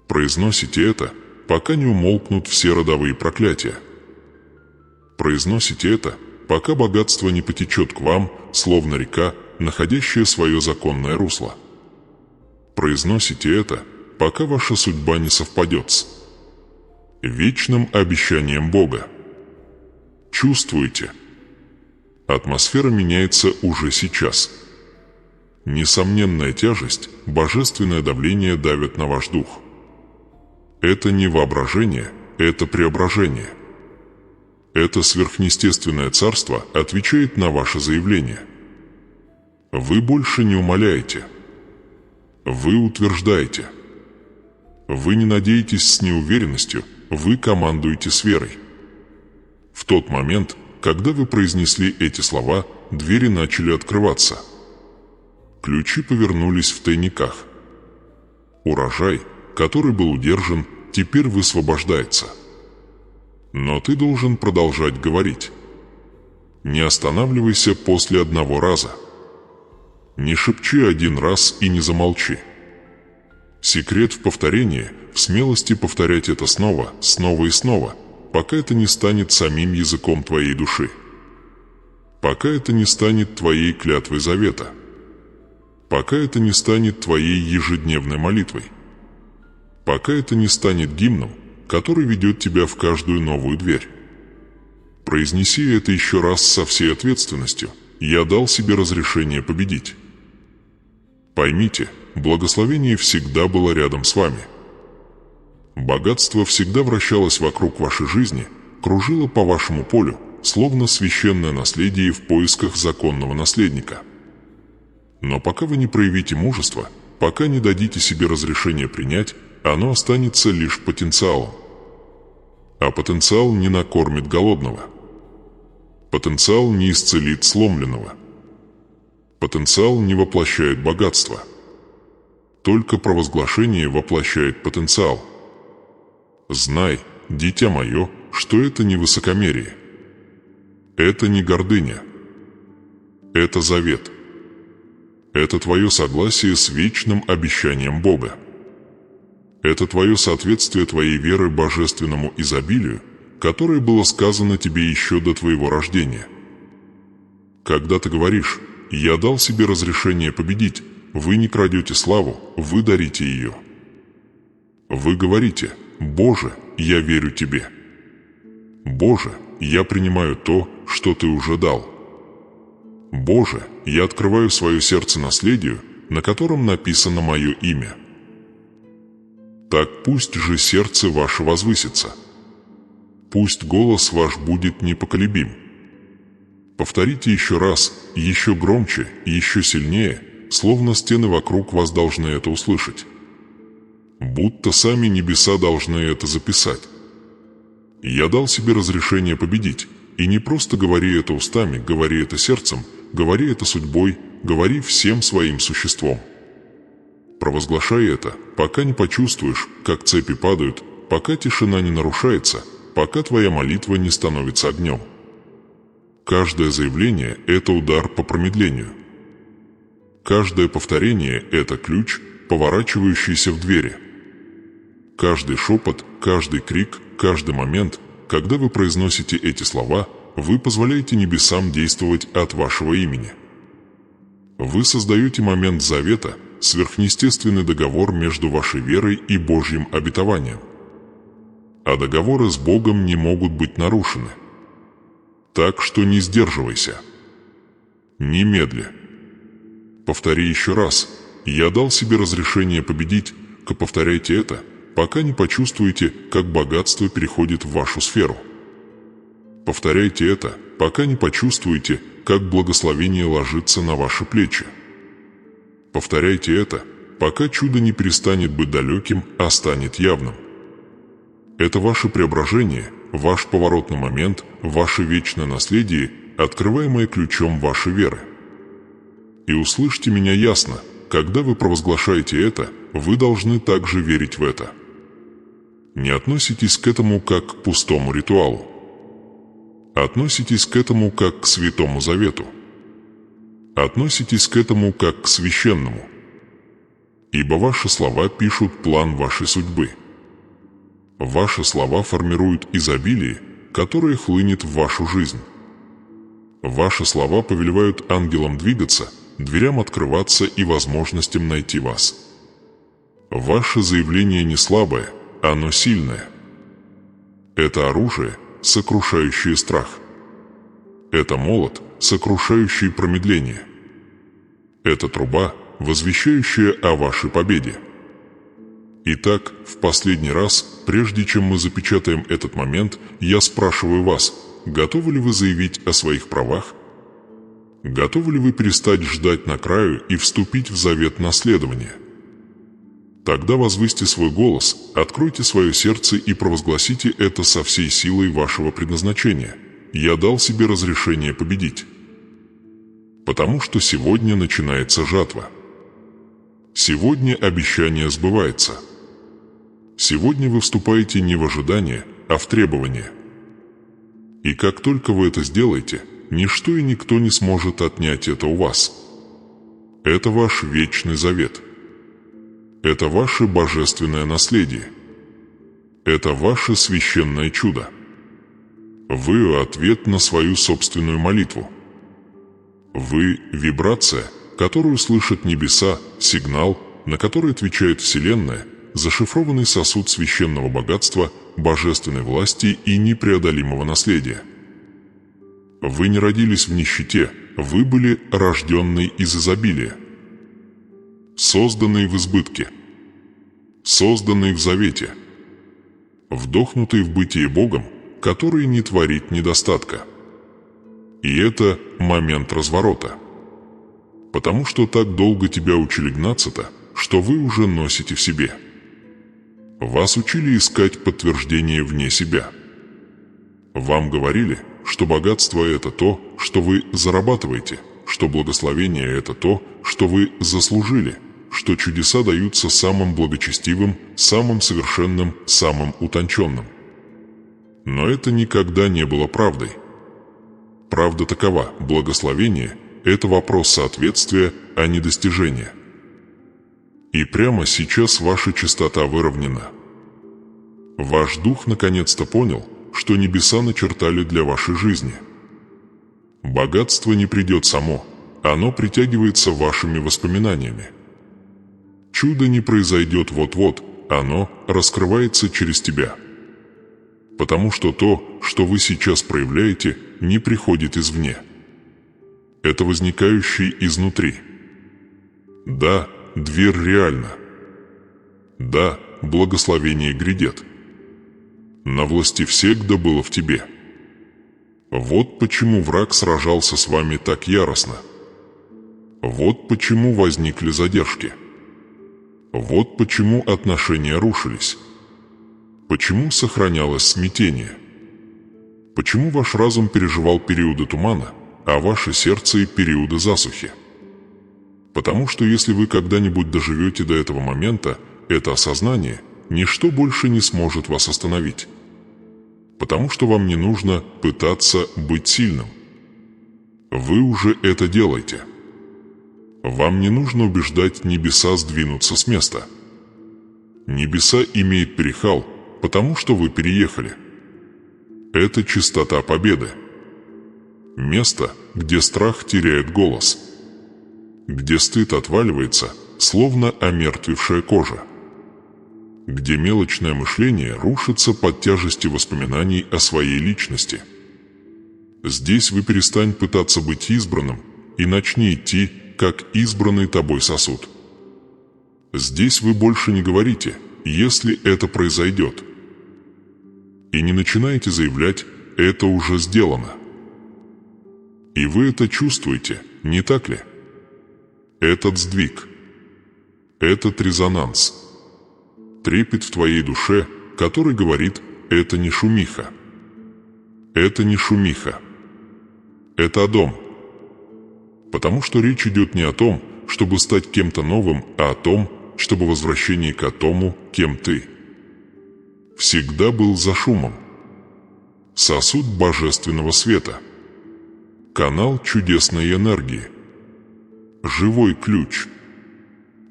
Произносите это, пока не умолкнут все родовые проклятия. Произносите это, пока богатство не потечет к вам, словно река, находящая свое законное русло. Произносите это, пока ваша судьба не совпадет с вечным обещанием Бога. Чувствуете? Атмосфера меняется уже сейчас. Несомненная тяжесть, божественное давление давят на ваш дух. Это не воображение, это преображение. Это сверхъестественное царство отвечает на ваше заявление. Вы больше не умаляете. Вы утверждаете. Вы не надеетесь с неуверенностью, вы командуете с верой. В тот момент, когда вы произнесли эти слова, двери начали открываться. Ключи повернулись в тайниках. Урожай, который был удержан, теперь высвобождается. Но ты должен продолжать говорить. Не останавливайся после одного раза. Не шепчи один раз и не замолчи. Секрет в повторении, в смелости повторять это снова, снова и снова, пока это не станет самим языком твоей души. Пока это не станет твоей клятвой завета. Пока это не станет твоей ежедневной молитвой. Пока это не станет гимном, который ведет тебя в каждую новую дверь. Произнеси это еще раз со всей ответственностью. Я дал себе разрешение победить. Поймите, благословение всегда было рядом с вами. Богатство всегда вращалось вокруг вашей жизни, кружило по вашему полю, словно священное наследие в поисках законного наследника. Но пока вы не проявите мужество, пока не дадите себе разрешение принять, оно останется лишь потенциалом. А потенциал не накормит голодного. Потенциал не исцелит сломленного. Потенциал не воплощает богатство. Только провозглашение воплощает потенциал. Знай, дитя мое, что это не высокомерие. Это не гордыня. Это завет. Это твое согласие с вечным обещанием Бога. Это твое соответствие твоей веры божественному изобилию, которое было сказано тебе еще до твоего рождения. Когда ты говоришь «Я дал себе разрешение победить», вы не крадете славу, вы дарите ее. Вы говорите «Боже, я верю Тебе». «Боже, я принимаю то, что Ты уже дал». «Боже, я открываю свое сердце наследию, на котором написано мое имя». Так пусть же сердце ваше возвысится. Пусть голос ваш будет непоколебим. Повторите еще раз, еще громче, еще сильнее, словно стены вокруг вас должны это услышать. Будто сами небеса должны это записать. Я дал себе разрешение победить, и не просто говори это устами, говори это сердцем, говори это судьбой, говори всем своим существом. Провозглашай это, пока не почувствуешь, как цепи падают, пока тишина не нарушается, пока твоя молитва не становится огнем. Каждое заявление – это удар по промедлению. Каждое повторение – это ключ, поворачивающийся в двери. Каждый шепот, каждый крик, каждый момент, когда вы произносите эти слова, вы позволяете небесам действовать от вашего имени. Вы создаете момент завета, сверхъестественный договор между вашей верой и Божьим обетованием. А договоры с Богом не могут быть нарушены. Так что не сдерживайся. Немедли. Повтори еще раз. Я дал себе разрешение победить. Повторяйте это, пока не почувствуете, как богатство переходит в вашу сферу. Повторяйте это, пока не почувствуете, как благословение ложится на ваши плечи. Повторяйте это, пока чудо не перестанет быть далеким, а станет явным. Это ваше преображение, ваш поворотный момент, ваше вечное наследие, открываемое ключом вашей веры. И услышьте меня ясно, когда вы провозглашаете это, вы должны также верить в это. Не относитесь к этому как к пустому ритуалу. Относитесь к этому как к Святому Завету. Относитесь к этому как к священному. Ибо ваши слова пишут план вашей судьбы. Ваши слова формируют изобилие, которое хлынет в вашу жизнь. Ваши слова повелевают ангелам двигаться, дверям открываться и возможностям найти вас. Ваше заявление не слабое, оно сильное. Это оружие, сокрушающее страх. Это молот, сокрушающий промедление. Это труба, возвещающая о вашей победе. Итак, в последний раз, прежде чем мы запечатаем этот момент, я спрашиваю вас, готовы ли вы заявить о своих правах? Готовы ли вы перестать ждать на краю и вступить в завет наследования? Тогда возвысьте свой голос, откройте свое сердце и провозгласите это со всей силой вашего предназначения. Я дал себе разрешение победить. Потому что сегодня начинается жатва. Сегодня обещание сбывается. Сегодня вы вступаете не в ожидание, а в требование. И как только вы это сделаете, ничто и никто не сможет отнять это у вас. Это ваш вечный завет. Это ваше божественное наследие. Это ваше священное чудо. Вы – ответ на свою собственную молитву. Вы – вибрация, которую слышат небеса, сигнал, на который отвечает Вселенная, зашифрованный сосуд священного богатства, божественной власти и непреодолимого наследия. Вы не родились в нищете, вы были рожденные из изобилия. Созданные в избытке. Созданные в завете. Вдохнутые в бытие Богом, который не творит недостатка. И это момент разворота. Потому что так долго тебя учили гнаться-то, что вы уже носите в себе. Вас учили искать подтверждение вне себя. Вам говорили, что богатство – это то, что вы зарабатываете, что благословение – это то, что вы заслужили, что чудеса даются самым благочестивым, самым совершенным, самым утонченным. Но это никогда не было правдой. Правда такова: благословение – это вопрос соответствия, а не достижения. И прямо сейчас ваша чистота выровнена. Ваш дух наконец-то понял, что небеса начертали для вашей жизни. Богатство не придет само, оно притягивается вашими воспоминаниями. Чудо не произойдет вот-вот, оно раскрывается через тебя. Потому что то, что вы сейчас проявляете, не приходит извне. Это возникающее изнутри. Да, дверь реальна. Да, благословение грядет. На власти всегда было в тебе. Вот почему враг сражался с вами так яростно. Вот почему возникли задержки. Вот почему отношения рушились. Почему сохранялось смятение. Почему ваш разум переживал периоды тумана, а ваше сердце и периоды засухи. Потому что если вы когда-нибудь доживете до этого момента, это осознание, ничто больше не сможет вас остановить. Потому что вам не нужно пытаться быть сильным. Вы уже это делаете. Вам не нужно убеждать небеса сдвинуться с места. Небеса имеют перехал, потому что вы переехали. Это чистота победы. Место, где страх теряет голос. Где стыд отваливается, словно омертвевшая кожа. Где мелочное мышление рушится под тяжестью воспоминаний о своей личности. Здесь вы перестань пытаться быть избранным и начни идти, как избранный тобой сосуд. Здесь вы больше не говорите «если это произойдет». И не начинаете заявлять «это уже сделано». И вы это чувствуете, не так ли? Этот сдвиг, этот резонанс, трепет в твоей душе, который говорит «это не шумиха». Это не шумиха. Это Адом. Потому что речь идет не о том, чтобы стать кем-то новым, а о том, чтобы возвращение к тому, кем ты всегда был за шумом. Сосуд божественного света. Канал чудесной энергии. Живой ключ.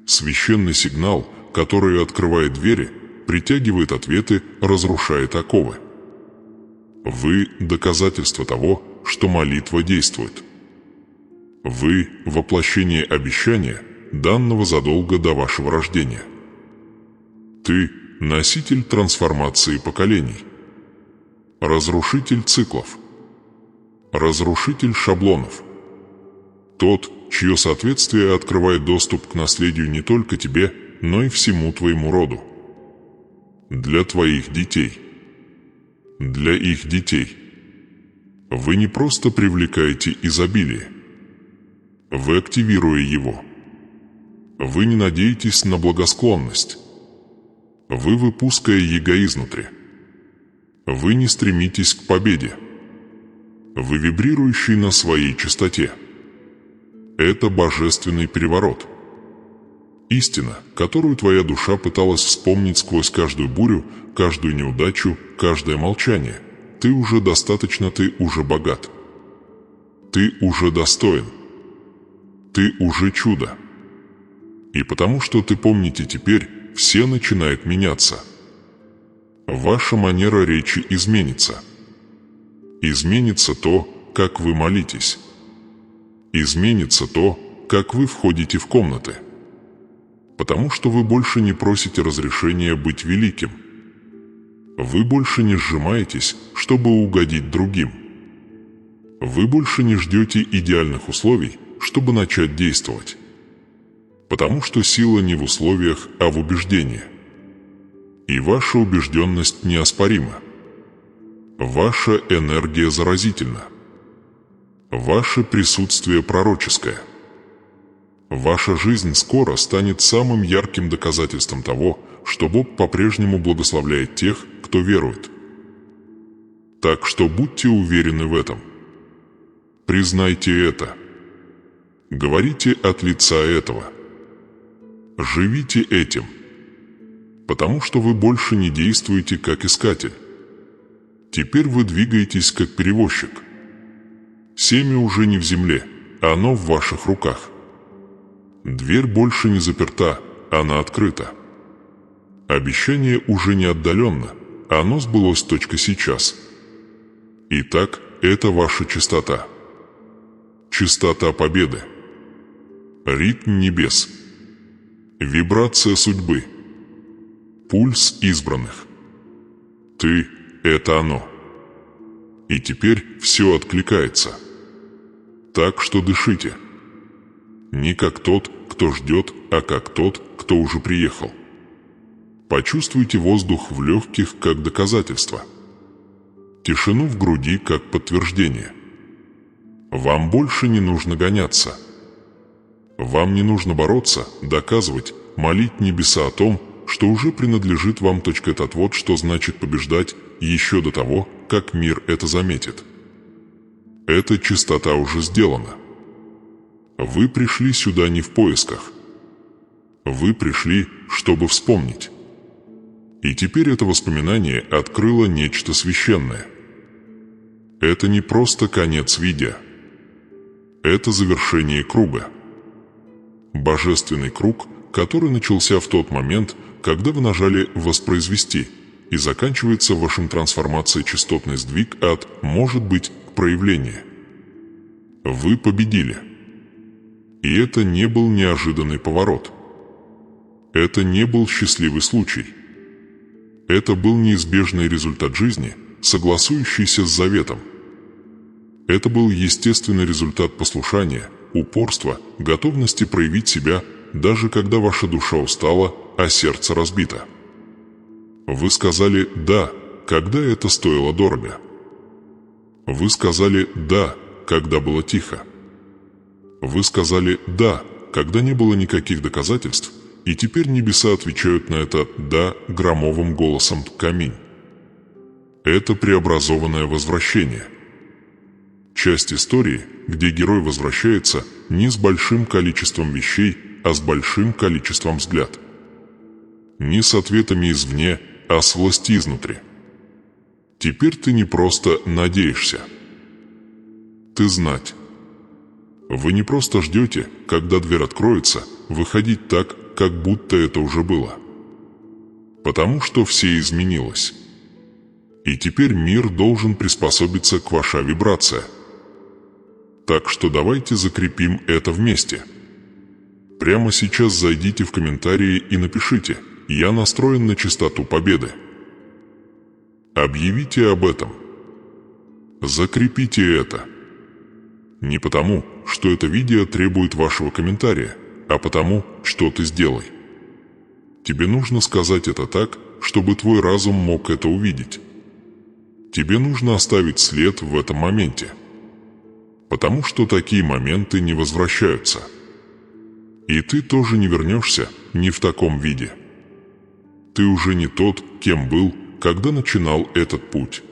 Священный сигнал, который открывает двери, притягивает ответы, разрушает оковы. Вы – доказательство того, что молитва действует. Вы – воплощение обещания, данного задолго до вашего рождения. Ты – носитель трансформации поколений. Разрушитель циклов. Разрушитель шаблонов. Тот, чье соответствие открывает доступ к наследию не только тебе, но и всему твоему роду. Для твоих детей. Для их детей. Вы не просто привлекаете изобилие. Вы активируя его. Вы не надеетесь на благосклонность. Вы выпуская яга изнутри. Вы не стремитесь к победе. Вы вибрирующий на своей чистоте. Это божественный переворот. Истина, которую твоя душа пыталась вспомнить сквозь каждую бурю, каждую неудачу, каждое молчание. Ты уже достаточно, ты уже богат. Ты уже достоин. Ты уже чудо. И потому что ты помните теперь, все начинает меняться. Ваша манера речи изменится. Изменится то, как вы молитесь. Изменится то, как вы входите в комнаты. Потому что вы больше не просите разрешения быть великим. Вы больше не сжимаетесь, чтобы угодить другим. Вы больше не ждете идеальных условий, чтобы начать действовать. Потому что сила не в условиях, а в убеждении. И ваша убежденность неоспорима. Ваша энергия заразительна. Ваше присутствие пророческое. Ваша жизнь скоро станет самым ярким доказательством того, что Бог по-прежнему благословляет тех, кто верует. Так что будьте уверены в этом. Признайте это. Говорите от лица этого. Живите этим. Потому что вы больше не действуете как искатель. Теперь вы двигаетесь как перевозчик. Семя уже не в земле, оно в ваших руках. Дверь больше не заперта, она открыта. Обещание уже не отдаленно, оно сбылось точка сейчас. Итак, это ваша чистота. Чистота победы. Ритм небес. Вибрация судьбы. Пульс избранных. Ты — это оно. И теперь все откликается. Так что дышите. Не как тот, кто ждет, а как тот, кто уже приехал. Почувствуйте воздух в легких как доказательство. Тишину в груди как подтверждение. Вам больше не нужно гоняться. Вам не нужно бороться, доказывать, молить небеса о том, что уже принадлежит вам. Этот вот что значит побеждать еще до того, как мир это заметит. Эта чистота уже сделана. Вы пришли сюда не в поисках. Вы пришли, чтобы вспомнить. И теперь это воспоминание открыло нечто священное. Это не просто конец видео. Это завершение круга. Божественный круг, который начался в тот момент, когда вы нажали «Воспроизвести», и заканчивается вашим трансформацией частотный сдвиг от «может быть» к проявлению. Вы победили. И это не был неожиданный поворот. Это не был счастливый случай. Это был неизбежный результат жизни, согласующийся с заветом. Это был естественный результат послушания, упорства, готовности проявить себя, даже когда ваша душа устала, а сердце разбито. Вы сказали «да», когда это стоило дорого. Вы сказали «да», когда было тихо. Вы сказали «да», когда не было никаких доказательств, и теперь небеса отвечают на это «да» громовым голосом «каминь». Это преобразованное возвращение. Часть истории, где герой возвращается не с большим количеством вещей, а с большим количеством взгляд. Не с ответами извне, а с власти изнутри. Теперь ты не просто надеешься. Ты знать. Вы не просто ждете, когда дверь откроется, выходить так, как будто это уже было. Потому что все изменилось. И теперь мир должен приспособиться к вашей вибрации. Так что давайте закрепим это вместе. Прямо сейчас зайдите в комментарии и напишите «Я настроен на частоту победы». Объявите об этом. Закрепите это. Не потому, что это видео требует вашего комментария, а потому, что ты сделай. Тебе нужно сказать это так, чтобы твой разум мог это увидеть. Тебе нужно оставить след в этом моменте. Потому что такие моменты не возвращаются. И ты тоже не вернешься не в таком виде. Ты уже не тот, кем был, когда начинал этот путь.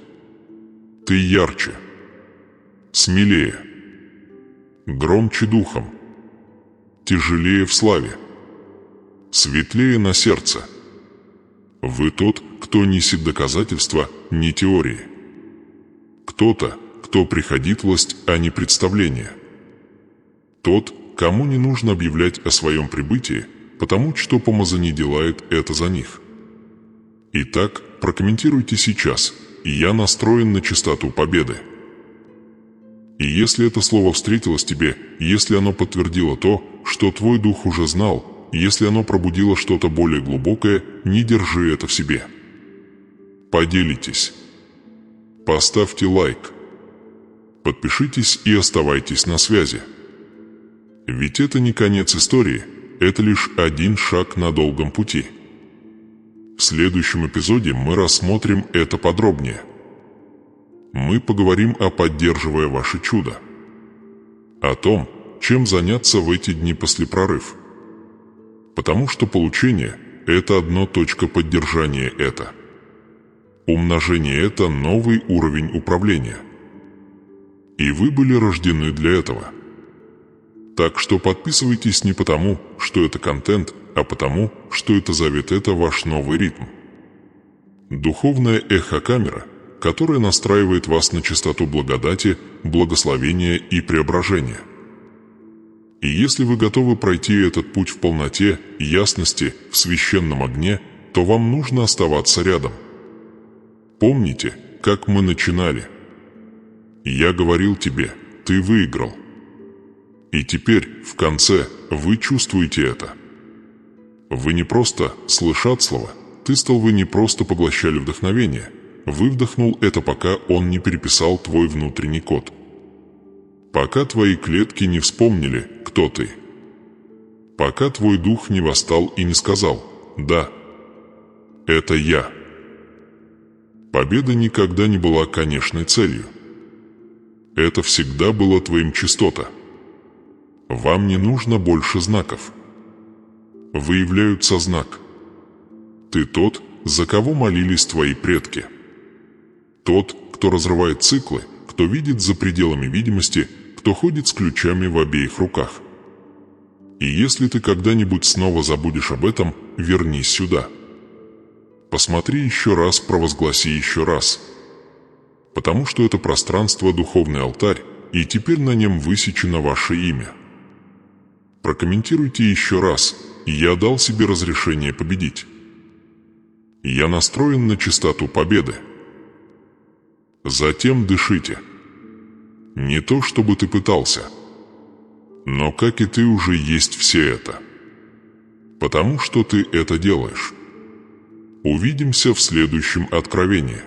Ты ярче, смелее, громче духом, тяжелее в славе. светлее на сердце. Вы тот, кто несет доказательства, не теории. Кто-то, кто приходит власть, а не представление. Тот, кому не нужно объявлять о своем прибытии, потому что помазание делает это за них. Итак, прокомментируйте сейчас, и я настроен на чистоту победы. И если это слово встретилось тебе, если оно подтвердило то, что твой дух уже знал, если оно пробудило что-то более глубокое, не держи это в себе. Поделитесь. Поставьте лайк. Подпишитесь и оставайтесь на связи. Ведь это не конец истории, это лишь один шаг на долгом пути. В следующем эпизоде мы рассмотрим это подробнее. Мы поговорим о «Поддерживая ваше чудо», о том, чем заняться в эти дни после прорыв. Потому что получение – это одно, точка поддержания – это. Умножение – это новый уровень управления. И вы были рождены для этого. Так что подписывайтесь не потому, что это контент, а потому, что это завет, это ваш новый ритм. Духовная эхокамера, которая настраивает вас на частоту благодати, благословения и преображения. И если вы готовы пройти этот путь в полноте, ясности, в священном огне, то вам нужно оставаться рядом. Помните, как мы начинали? Я говорил тебе, ты выиграл. И теперь, в конце, вы чувствуете это. Вы не просто слышат слова, вы не просто поглощали вдохновение, вы вдохнул это, пока он не переписал твой внутренний код. Пока твои клетки не вспомнили, кто ты. Пока твой дух не восстал и не сказал: «Да, это я». Победа никогда не была конечной целью. Это всегда было твоим частота. Вам не нужно больше знаков. Выявляются знак. Ты тот, за кого молились твои предки. Тот, кто разрывает циклы, кто видит за пределами видимости, кто ходит с ключами в обеих руках. И если ты когда-нибудь снова забудешь об этом, вернись сюда. Посмотри еще раз, провозгласи еще раз. Потому что это пространство — духовный алтарь, и теперь на нем высечено ваше имя. Прокомментируйте еще раз: «Я дал себе разрешение победить». Я настроен на чистоту победы. Затем дышите. Не то, чтобы ты пытался, но, как и ты, уже есть все это. Потому что ты это делаешь. Увидимся в следующем откровении.